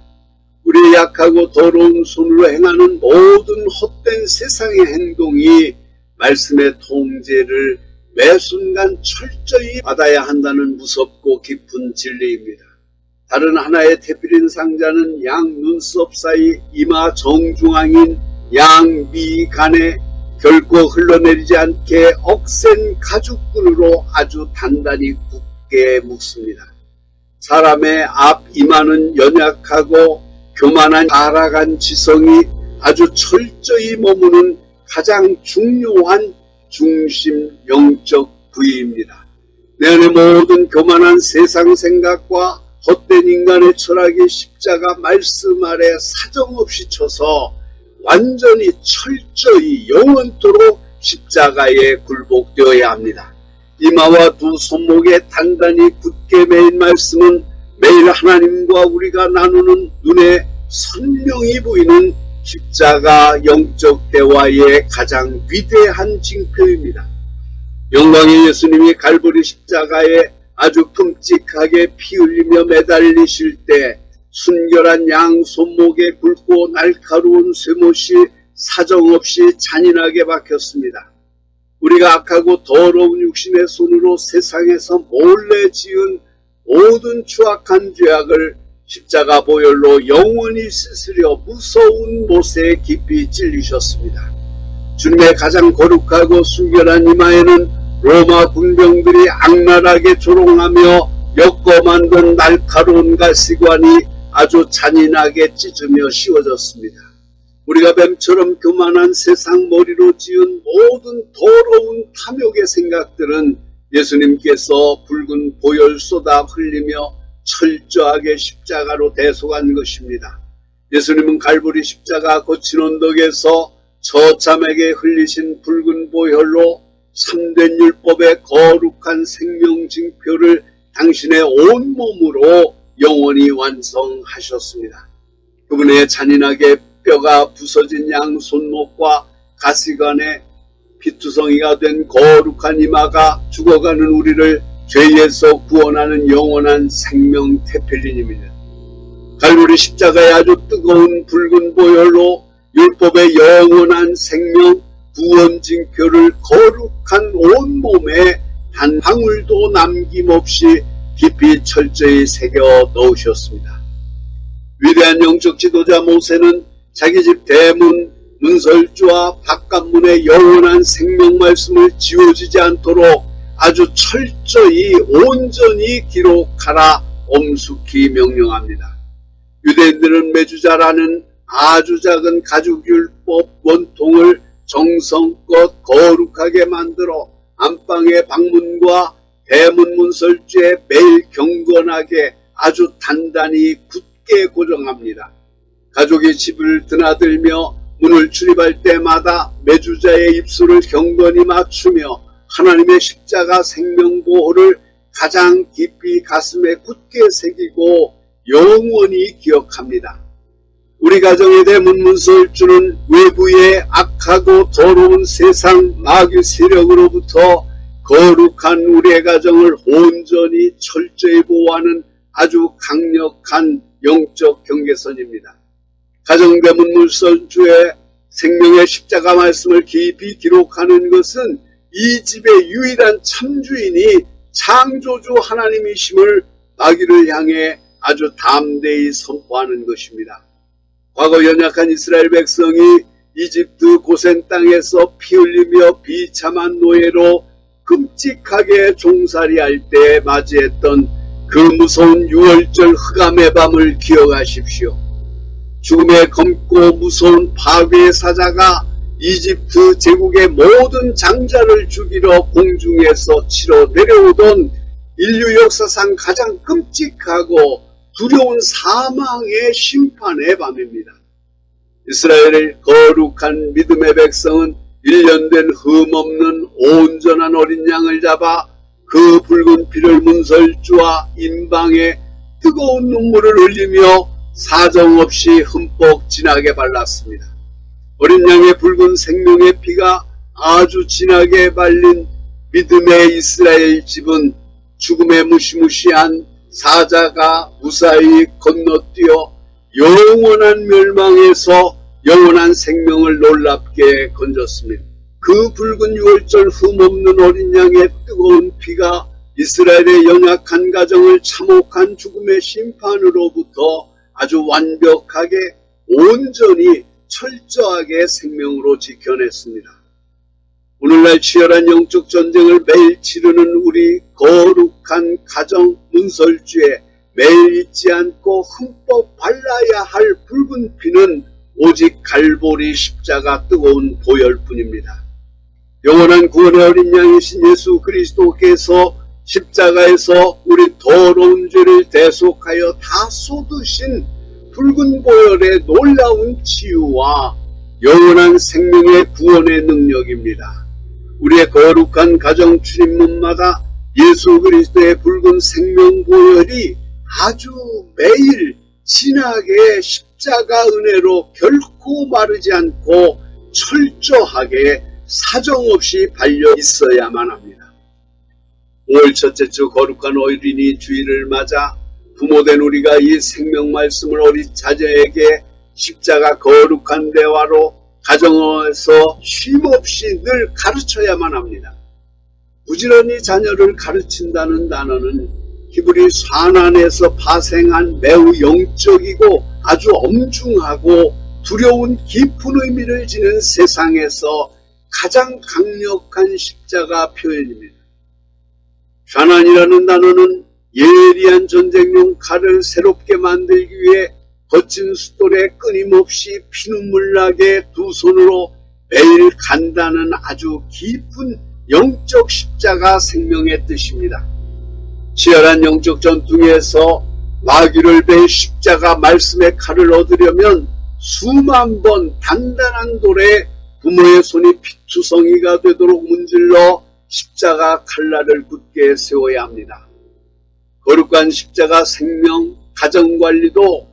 우리의 약하고 더러운 손으로 행하는 모든 헛된 세상의 행동이 말씀의 통제를 매 순간 철저히 받아야 한다는 무섭고 깊은 진리입니다. 다른 하나의 테필린 상자는 양 눈썹 사이 이마 정중앙인 양미간에 결코 흘러내리지 않게 억센 가죽끈으로 아주 단단히 굳게 묶습니다. 사람의 앞 이마는 연약하고 교만한 타락한 지성이 아주 철저히 머무는 가장 중요한 중심 영적 부위입니다. 내 안의 모든 교만한 세상 생각과 헛된 인간의 철학이 십자가 말씀 아래 사정없이 쳐서 완전히 철저히 영원토록 십자가에 굴복되어야 합니다. 이마와 두 손목에 단단히 굳게 매인 말씀은 매일 하나님과 우리가 나누는 눈에 선명히 보이는 십자가 영적 대화의 가장 위대한 징표입니다. 영광의 예수님이 갈보리 십자가에 아주 끔찍하게 피 흘리며 매달리실 때 순결한 양 손목에 굵고 날카로운 쇠못이 사정없이 잔인하게 박혔습니다. 우리가 악하고 더러운 육신의 손으로 세상에서 몰래 지은 모든 추악한 죄악을 십자가 보혈로 영원히 씻으려 무서운 못에 깊이 찔리셨습니다. 주님의 가장 거룩하고 순결한 이마에는 로마 군병들이 악랄하게 조롱하며 엮어 만든 날카로운 가시관이 아주 잔인하게 찢으며 씌워졌습니다. 우리가 뱀처럼 교만한 세상 머리로 지은 모든 더러운 탐욕의 생각들은 예수님께서 붉은 보혈 쏟아 흘리며 철저하게 십자가로 대속한 것입니다. 예수님은 갈보리 십자가 거친 언덕에서 처참하게 흘리신 붉은 보혈로 참된 율법의 거룩한 생명 징표를 당신의 온몸으로 영원히 완성하셨습니다. 그분의 잔인하게 뼈가 부서진 양 손목과 가시관에 피투성이가 된 거룩한 이마가 죽어가는 우리를 죄에서 구원하는 영원한 생명 테필린입니다. 갈보리 십자가의 아주 뜨거운 붉은 보혈로 율법의 영원한 생명 구원 징표를 거룩한 온몸에 한 방울도 남김없이 깊이 철저히 새겨 넣으셨습니다. 위대한 영적 지도자 모세는 자기 집 대문 문설주와 바깥문의 영원한 생명 말씀을 지워지지 않도록 아주 철저히 온전히 기록하라 엄숙히 명령합니다. 유대인들은 매주자라는 아주 작은 가죽율법 원통을 정성껏 거룩하게 만들어 안방의 방문과 대문 문설주에 매일 경건하게 아주 단단히 굳게 고정합니다. 가족이 집을 드나들며 문을 출입할 때마다 매주자의 입술을 경건히 맞추며 하나님의 십자가 생명보호를 가장 깊이 가슴에 굳게 새기고 영원히 기억합니다. 우리 가정의 대문 문설주는 외부의 악하고 더러운 세상 마귀 세력으로부터 거룩한 우리의 가정을 온전히 철저히 보호하는 아주 강력한 영적 경계선입니다. 가정 대문 문설주에 생명의 십자가 말씀을 깊이 기록하는 것은 이 집의 유일한 참주인이 창조주 하나님이심을 마귀를 향해 아주 담대히 선포하는 것입니다. 과거 연약한 이스라엘 백성이 이집트 고센 땅에서 피 흘리며 비참한 노예로 끔찍하게 종살이할 때 맞이했던 그 무서운 유월절 흑암의 밤을 기억하십시오. 죽음의 검고 무서운 파괴의 사자가 이집트 제국의 모든 장자를 죽이러 공중에서 치러 내려오던 인류 역사상 가장 끔찍하고 두려운 사망의 심판의 밤입니다. 이스라엘의 거룩한 믿음의 백성은 1년 된 흠없는 온전한 어린 양을 잡아 그 붉은 피를 문설주와 임방에 뜨거운 눈물을 흘리며 사정없이 흠뻑 진하게 발랐습니다. 어린 양의 붉은 생명의 피가 아주 진하게 발린 믿음의 이스라엘 집은 죽음의 무시무시한 사자가 무사히 건너뛰어 영원한 멸망에서 영원한 생명을 놀랍게 건졌습니다. 그 붉은 유월절 흠없는 어린 양의 뜨거운 피가 이스라엘의 연약한 가정을 참혹한 죽음의 심판으로부터 아주 완벽하게 온전히 철저하게 생명으로 지켜냈습니다. 오늘날 치열한 영적 전쟁을 매일 치르는 우리 거룩한 가정 문설주에 매일 잊지 않고 흠뻑 발라야 할 붉은 피는 오직 갈보리 십자가 뜨거운 보혈뿐입니다. 영원한 구원의 어린 양이신 예수 그리스도께서 십자가에서 우리 더러운 죄를 대속하여 다 쏟으신 붉은 보혈의 놀라운 치유와 영원한 생명의 구원의 능력입니다. 우리의 거룩한 가정 출입문마다 예수 그리스도의 붉은 생명 보혈이 아주 매일 진하게 십자가 은혜로 결코 마르지 않고 철저하게 사정없이 발려 있어야만 합니다. 5월 첫째 주 거룩한 어린이 주일을 맞아 부모된 우리가 이 생명 말씀을 어린 자녀에게 십자가 거룩한 대화로 가정에서 쉼없이 늘 가르쳐야만 합니다. 부지런히 자녀를 가르친다는 단어는 히브리 산안에서 파생한 매우 영적이고 아주 엄중하고 두려운 깊은 의미를 지닌 세상에서 가장 강력한 십자가 표현입니다. 샤난이라는 단어는 예리한 전쟁용 칼을 새롭게 만들기 위해 거친 숫돌에 끊임없이 피눈물 나게 두 손으로 매일 간다는 아주 깊은 영적 십자가 생명의 뜻입니다. 치열한 영적 전투에서 마귀를 배 십자가 말씀의 칼을 얻으려면 수만 번 단단한 돌에 부모의 손이 피투성이가 되도록 문질러 십자가 칼날을 굳게 세워야 합니다. 거룩한 십자가 생명 가정관리도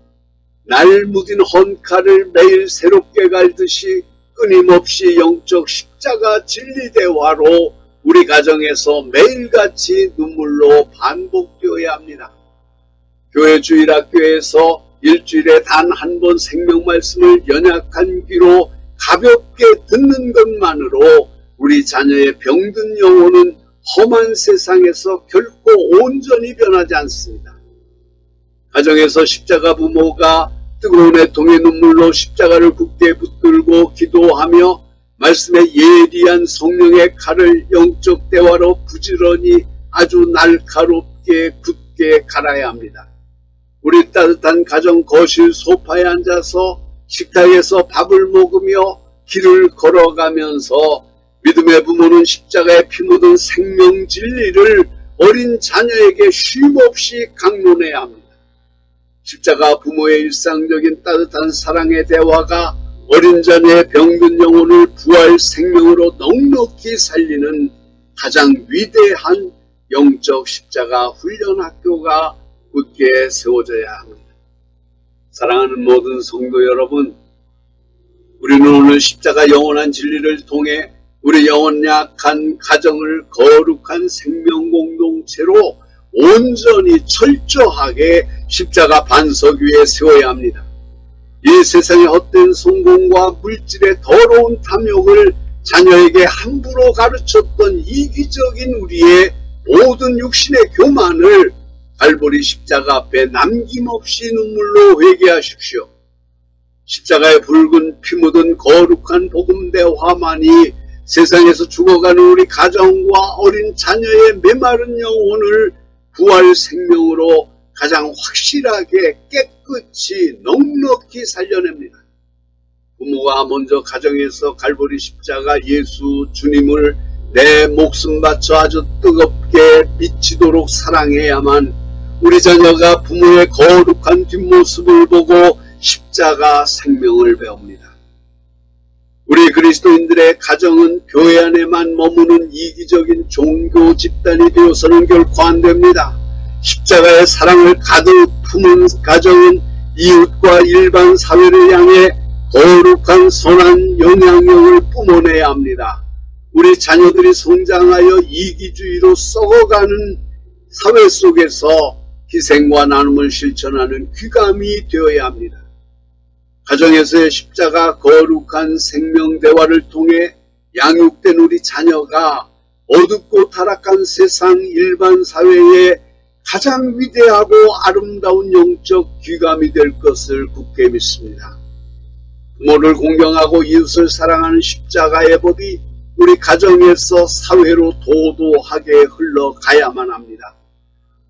날 묻은 헌칼을 매일 새롭게 갈듯이 끊임없이 영적 십자가 진리대화로 우리 가정에서 매일같이 눈물로 반복되어야 합니다. 교회 주일학교에서 일주일에 단 한 번 생명 말씀을 연약한 귀로 가볍게 듣는 것만으로 우리 자녀의 병든 영혼은 험한 세상에서 결코 온전히 변하지 않습니다. 가정에서 십자가 부모가 뜨거운 애통의 눈물로 십자가를 굳게 붙들고 기도하며 말씀의 예리한 성령의 칼을 영적 대화로 부지런히 아주 날카롭게 굳게 갈아야 합니다. 우리 따뜻한 가정 거실 소파에 앉아서 식탁에서 밥을 먹으며 길을 걸어가면서 믿음의 부모는 십자가에 피 묻은 생명 진리를 어린 자녀에게 쉼없이 강론해야 합니다. 십자가 부모의 일상적인 따뜻한 사랑의 대화가 어린 자녀의 병든 영혼을 부활 생명으로 넉넉히 살리는 가장 위대한 영적 십자가 훈련 학교가 굳게 세워져야 합니다. 사랑하는 모든 성도 여러분, 우리는 오늘 십자가 영원한 진리를 통해 우리 영혼 약한 가정을 거룩한 생명 공동체로 온전히 철저하게 십자가 반석 위에 세워야 합니다. 이 세상의 헛된 성공과 물질의 더러운 탐욕을 자녀에게 함부로 가르쳤던 이기적인 우리의 모든 육신의 교만을 갈보리 십자가 앞에 남김없이 눈물로 회개하십시오. 십자가의 붉은 피 묻은 거룩한 복음 대화만이 세상에서 죽어가는 우리 가정과 어린 자녀의 메마른 영혼을 부활 생명으로 가장 확실하게 깨끗이 넉넉히 살려냅니다. 부모가 먼저 가정에서 갈보리 십자가 예수 주님을 내 목숨 바쳐 아주 뜨겁게 미치도록 사랑해야만 우리 자녀가 부모의 거룩한 뒷모습을 보고 십자가 생명을 배웁니다. 우리 그리스도인들의 가정은 교회 안에만 머무는 이기적인 종교 집단이 되어서는 결코 안 됩니다. 십자가의 사랑을 가득 품은 가정은 이웃과 일반 사회를 향해 거룩한 선한 영향력을 뿜어내야 합니다. 우리 자녀들이 성장하여 이기주의로 썩어가는 사회 속에서 희생과 나눔을 실천하는 귀감이 되어야 합니다. 가정에서의 십자가 거룩한 생명 대화를 통해 양육된 우리 자녀가 어둡고 타락한 세상 일반 사회에 가장 위대하고 아름다운 영적 귀감이 될 것을 굳게 믿습니다. 부모를 공경하고 이웃을 사랑하는 십자가의 법이 우리 가정에서 사회로 도도하게 흘러가야만 합니다.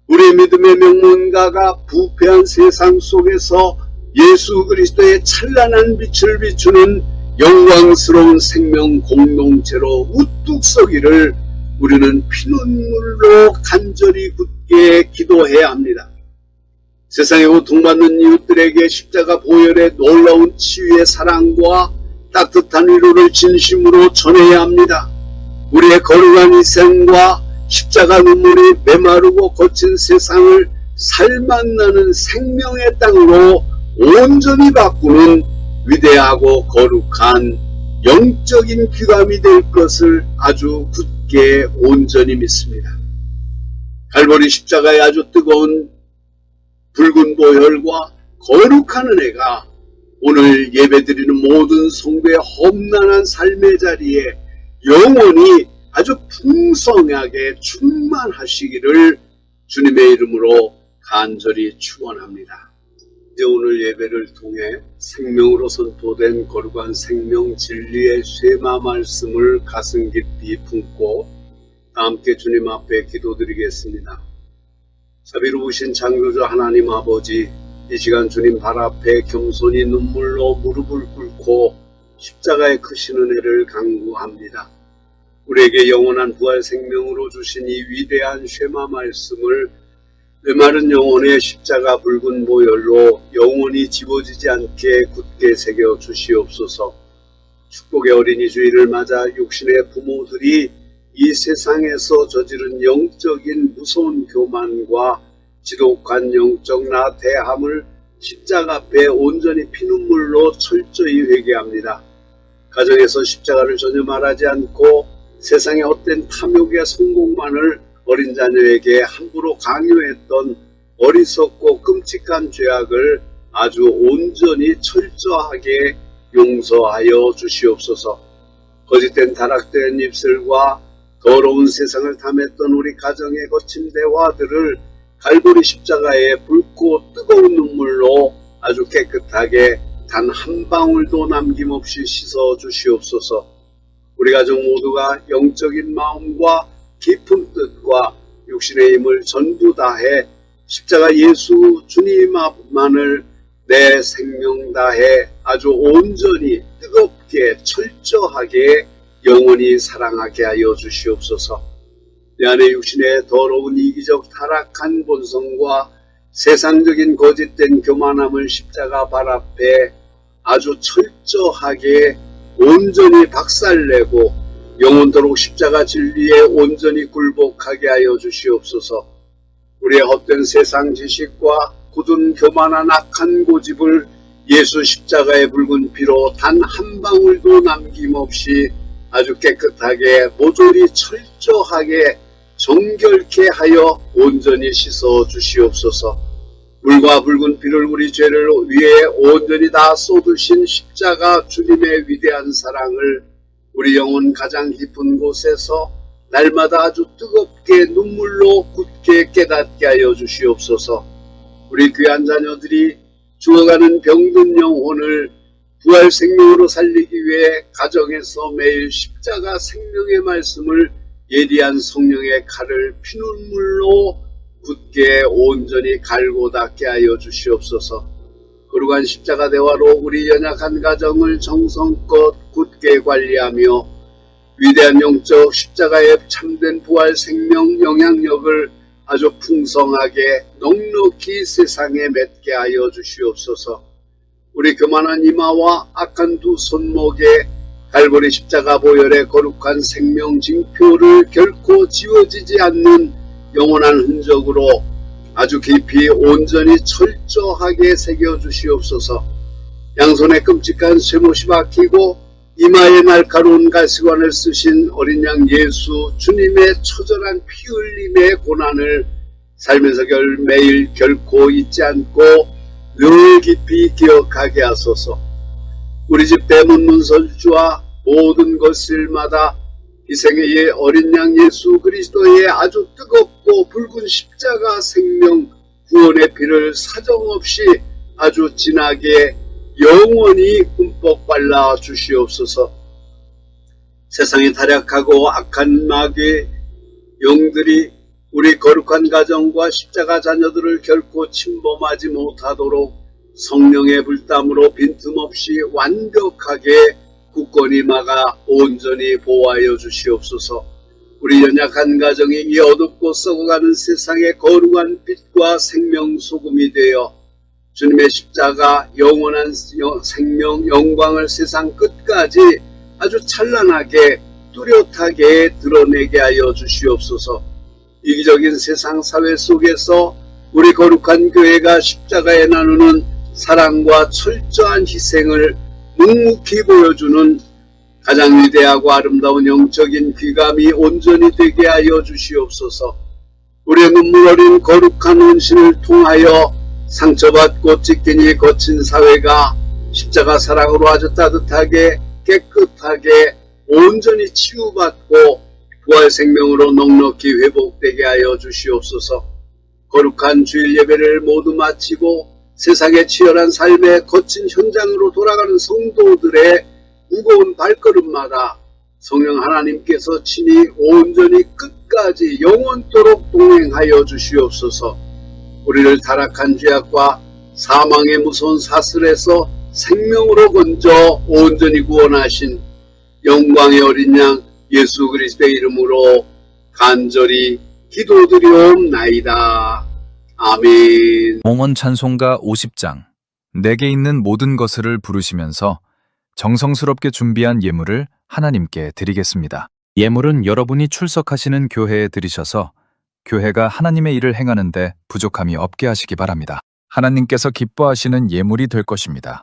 우리 믿음의 명문가가 부패한 세상 속에서 예수 그리스도의 찬란한 빛을 비추는 영광스러운 생명 공동체로 우뚝 서기를 우리는 피눈물로 간절히 굳게 기도해야 합니다. 세상에 고통받는 이웃들에게 십자가 보혈의 놀라운 치유의 사랑과 따뜻한 위로를 진심으로 전해야 합니다. 우리의 거룩한 희생과 십자가 눈물이 메마르고 거친 세상을 살맛나는 생명의 땅으로 온전히 바꾸는 위대하고 거룩한 영적인 귀감이 될 것을 아주 굳게 온전히 믿습니다. 갈보리 십자가의 아주 뜨거운 붉은 보혈과 거룩한 은혜가 오늘 예배드리는 모든 성도의 험난한 삶의 자리에 영원히 아주 풍성하게 충만하시기를 주님의 이름으로 간절히 축원합니다. 이제 오늘 예배를 통해 생명으로 선포된 거룩한 생명 진리의 쇠마 말씀을 가슴 깊이 품고 함께 주님 앞에 기도드리겠습니다. 자비로우신 창조주 하나님 아버지, 이 시간 주님 발 앞에 겸손히 눈물로 무릎을 꿇고 십자가의 크신 은혜를 간구합니다. 우리에게 영원한 부활 생명으로 주신 이 위대한 쉐마 말씀을 메마른 영혼의 십자가 붉은 보혈로 영원히 지워지지 않게 굳게 새겨 주시옵소서. 축복의 어린이 주일을 맞아 육신의 부모들이 이 세상에서 저지른 영적인 무서운 교만과 지독한 영적 나태함을 십자가 앞에 온전히 피눈물로 철저히 회개합니다. 가정에서 십자가를 전혀 말하지 않고 세상의 헛된 탐욕의 성공만을 어린 자녀에게 함부로 강요했던 어리석고 끔찍한 죄악을 아주 온전히 철저하게 용서하여 주시옵소서. 거짓된 타락된 입술과 더러운 세상을 탐했던 우리 가정의 거친 대화들을 갈보리 십자가의 붉고 뜨거운 눈물로 아주 깨끗하게 깨끗하게 단 한 방울도 남김없이 씻어 주시옵소서. 우리 가족 모두가 영적인 마음과 깊은 뜻과 육신의 힘을 전부 다해 십자가 예수 주님만을 내 생명 다해 아주 온전히 뜨겁게 철저하게 영원히 사랑하게 하여 주시옵소서. 내 안에 육신의 더러운 이기적 타락한 본성과 세상적인 거짓된 교만함을 십자가 발 앞에 아주 철저하게 온전히 박살내고 영원토록 십자가 진리에 온전히 굴복하게 하여 주시옵소서. 우리의 헛된 세상 지식과 굳은 교만한 악한 고집을 예수 십자가의 붉은 피로 단 한 방울도 남김없이 아주 깨끗하게 모조리 철저하게 정결케 하여 온전히 씻어 주시옵소서. 물과 붉은 피를 우리 죄를 위해 온전히 다 쏟으신 십자가 주님의 위대한 사랑을 우리 영혼 가장 깊은 곳에서 날마다 아주 뜨겁게 눈물로 굳게 깨닫게 하여 주시옵소서. 우리 귀한 자녀들이 죽어가는 병든 영혼을 부활 생명으로 살리기 위해 가정에서 매일 십자가 생명의 말씀을 예리한 성령의 칼을 피눈물로 굳게 온전히 갈고 닦게 하여 주시옵소서. 거룩한 십자가 대화로 우리 연약한 가정을 정성껏 굳게 관리하며 위대한 영적 십자가의 참된 부활 생명 영향력을 아주 풍성하게 넉넉히 세상에 맺게 하여 주시옵소서. 우리 교만한 이마와 악한 두 손목에 갈보리 십자가 보혈의 거룩한 생명 징표를 결코 지워지지 않는 영원한 흔적으로 아주 깊이 온전히 철저하게 새겨주시옵소서. 양손에 끔찍한 쇠못이 박히고 이마에 날카로운 가시관을 쓰신 어린 양 예수 주님의 처절한 피 흘림의 고난을 살면서 매일 결코 잊지 않고 늘 깊이 기억하게 하소서. 우리 집 대문 문설주와 모든 것을마다 희생의 어린 양 예수 그리스도의 아주 뜨겁고 붉은 십자가 생명 구원의 피를 사정없이 아주 진하게 영원히 흠뻑 발라 주시옵소서. 세상에 타락하고 악한 마귀의 영들이 우리 거룩한 가정과 십자가 자녀들을 결코 침범하지 못하도록 성령의 불담으로 빈틈없이 완벽하게 굳건히 막아 온전히 보호하여 주시옵소서. 우리 연약한 가정이 이 어둡고 썩어가는 세상의 거룩한 빛과 생명 소금이 되어 주님의 십자가 영원한 생명 영광을 세상 끝까지 아주 찬란하게 뚜렷하게 드러내게 하여 주시옵소서. 이기적인 세상 사회 속에서 우리 거룩한 교회가 십자가에 나누는 사랑과 철저한 희생을 묵묵히 보여주는 가장 위대하고 아름다운 영적인 귀감이 온전히 되게 하여 주시옵소서. 우리의 눈물 어린 거룩한 헌신을 통하여 상처받고 찢기니 거친 사회가 십자가 사랑으로 아주 따뜻하게 깨끗하게 온전히 치유받고 부활 생명으로 넉넉히 회복되게 하여 주시옵소서. 거룩한 주일 예배를 모두 마치고 세상의 치열한 삶의 거친 현장으로 돌아가는 성도들의 무거운 발걸음마다 성령 하나님께서 친히 온전히 끝까지 영원토록 동행하여 주시옵소서. 우리를 타락한 죄악과 사망의 무서운 사슬에서 생명으로 건져 온전히 구원하신 영광의 어린 양 예수 그리스도의 이름으로 간절히 기도드리옵나이다. 아멘. 몽원 찬송가 50장 내게 있는 모든 것을 부르시면서 정성스럽게 준비한 예물을 하나님께 드리겠습니다. 예물은 여러분이 출석하시는 교회에 드리셔서 교회가 하나님의 일을 행하는데 부족함이 없게 하시기 바랍니다. 하나님께서 기뻐하시는 예물이 될 것입니다.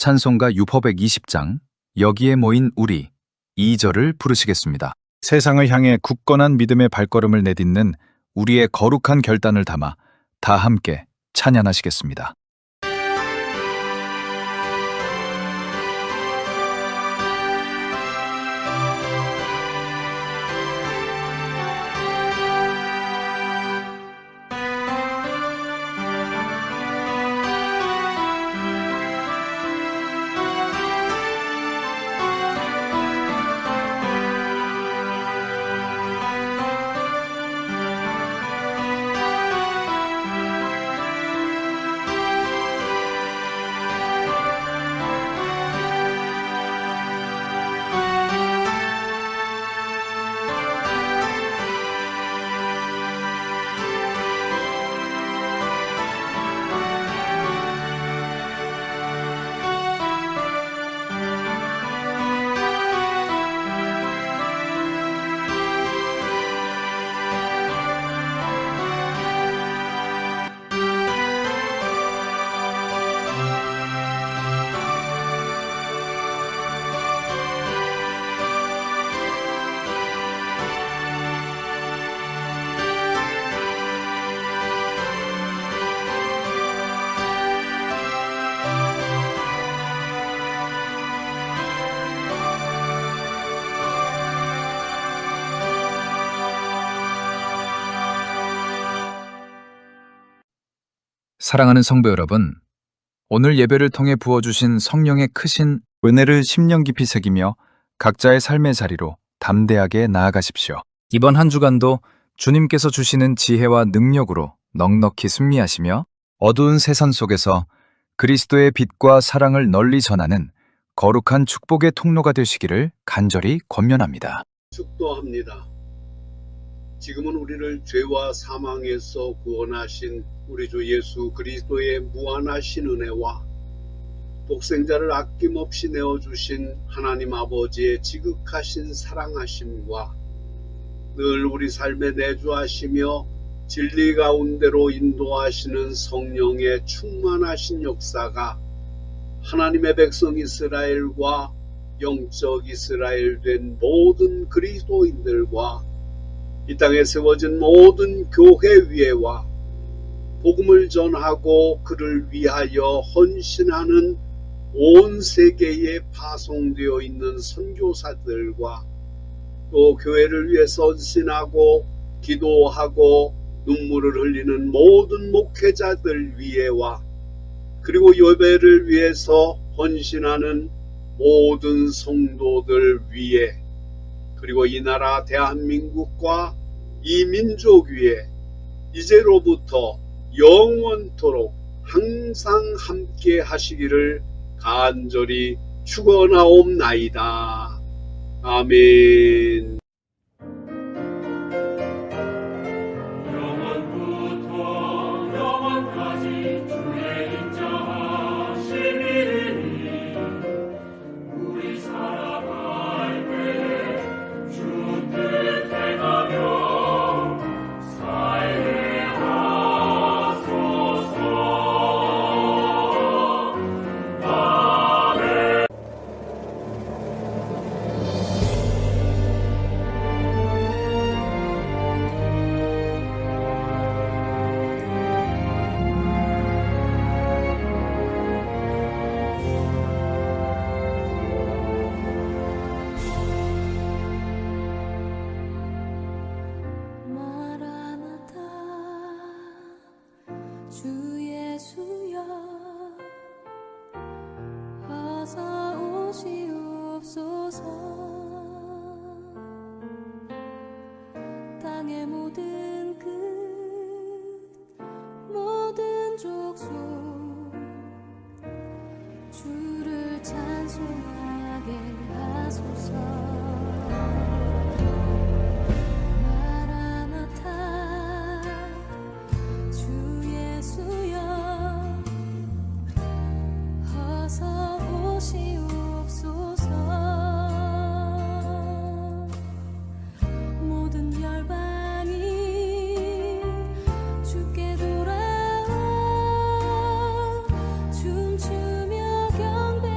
찬송가 유포백 20장 여기에 모인 우리 2절을 부르시겠습니다. 세상을 향해 굳건한 믿음의 발걸음을 내딛는 우리의 거룩한 결단을 담아 다 함께 찬양하시겠습니다. 사랑하는 성도 여러분, 오늘 예배를 통해 부어주신 성령의 크신 은혜를 심령 깊이 새기며 각자의 삶의 자리로 담대하게 나아가십시오. 이번 한 주간도 주님께서 주시는 지혜와 능력으로 넉넉히 승리하시며 어두운 세상 속에서 그리스도의 빛과 사랑을 널리 전하는 거룩한 축복의 통로가 되시기를 간절히 권면합니다. 축도합니다. 지금은 우리를 죄와 사망에서 구원하신 우리 주 예수 그리스도의 무한하신 은혜와 독생자를 아낌없이 내어주신 하나님 아버지의 지극하신 사랑하심과 늘 우리 삶에 내주하시며 진리 가운데로 인도하시는 성령의 충만하신 역사가 하나님의 백성 이스라엘과 영적 이스라엘 된 모든 그리스도인들과 이 땅에 세워진 모든 교회 위에와 복음을 전하고 그를 위하여 헌신하는 온 세계에 파송되어 있는 선교사들과 또 교회를 위해서 헌신하고 기도하고 눈물을 흘리는 모든 목회자들 위에와 그리고 예배를 위해서 헌신하는 모든 성도들 위에 그리고 이 나라 대한민국과 이 민족 위에 이제로부터 영원토록 항상 함께 하시기를 간절히 축원하옵나이다. 아멘. 영원부터 영원까지 주의 인자하심이니 우리 살아갈 때 주 뜻 행하며 살게 하소서. 아멘. 마라나타 주 예수여 어서 오시옵소서. 땅의 모든 끝 모든 족속 주를 찬송하게 하소서. 마라나타 주 예수여 어서 오시옵소서. 모든 열방이 주께 돌아와 춤추며 경배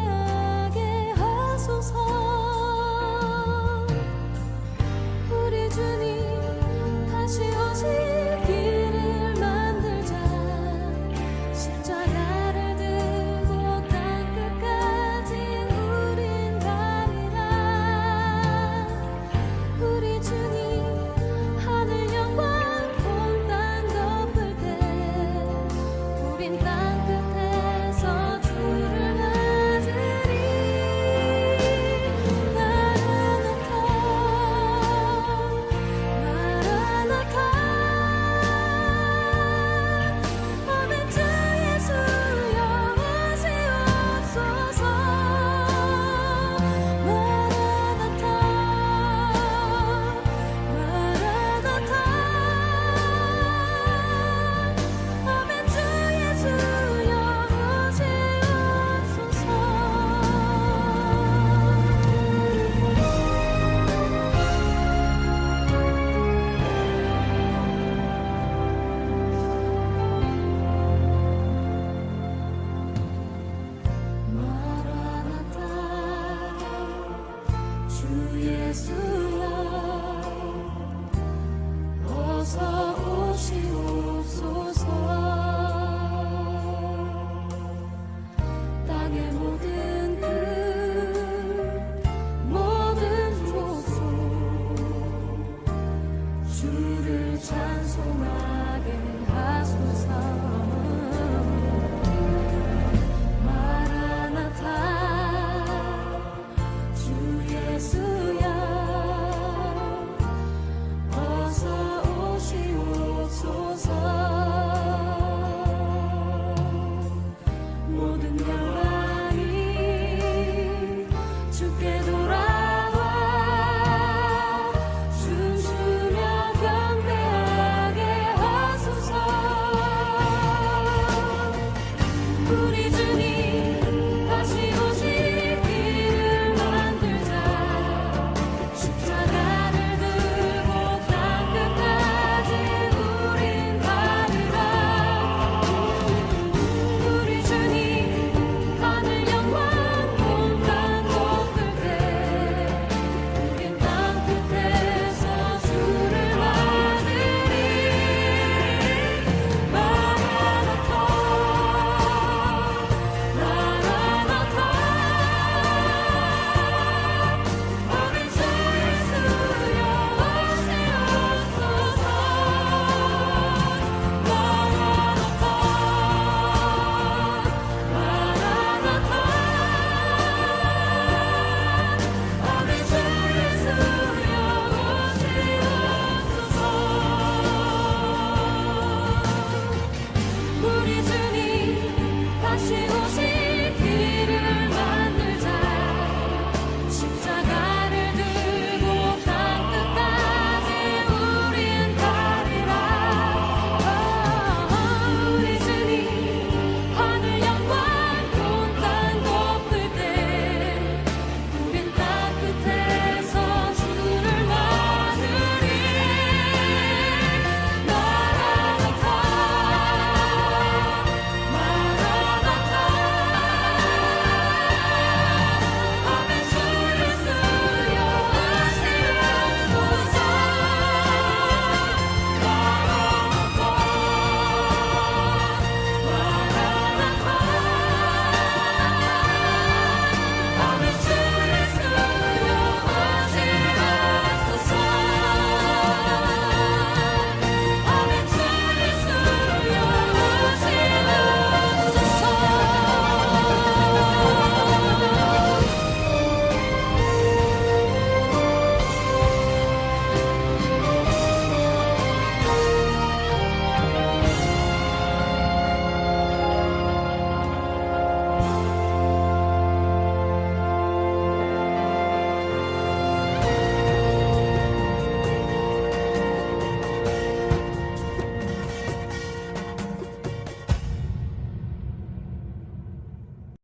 찬송하게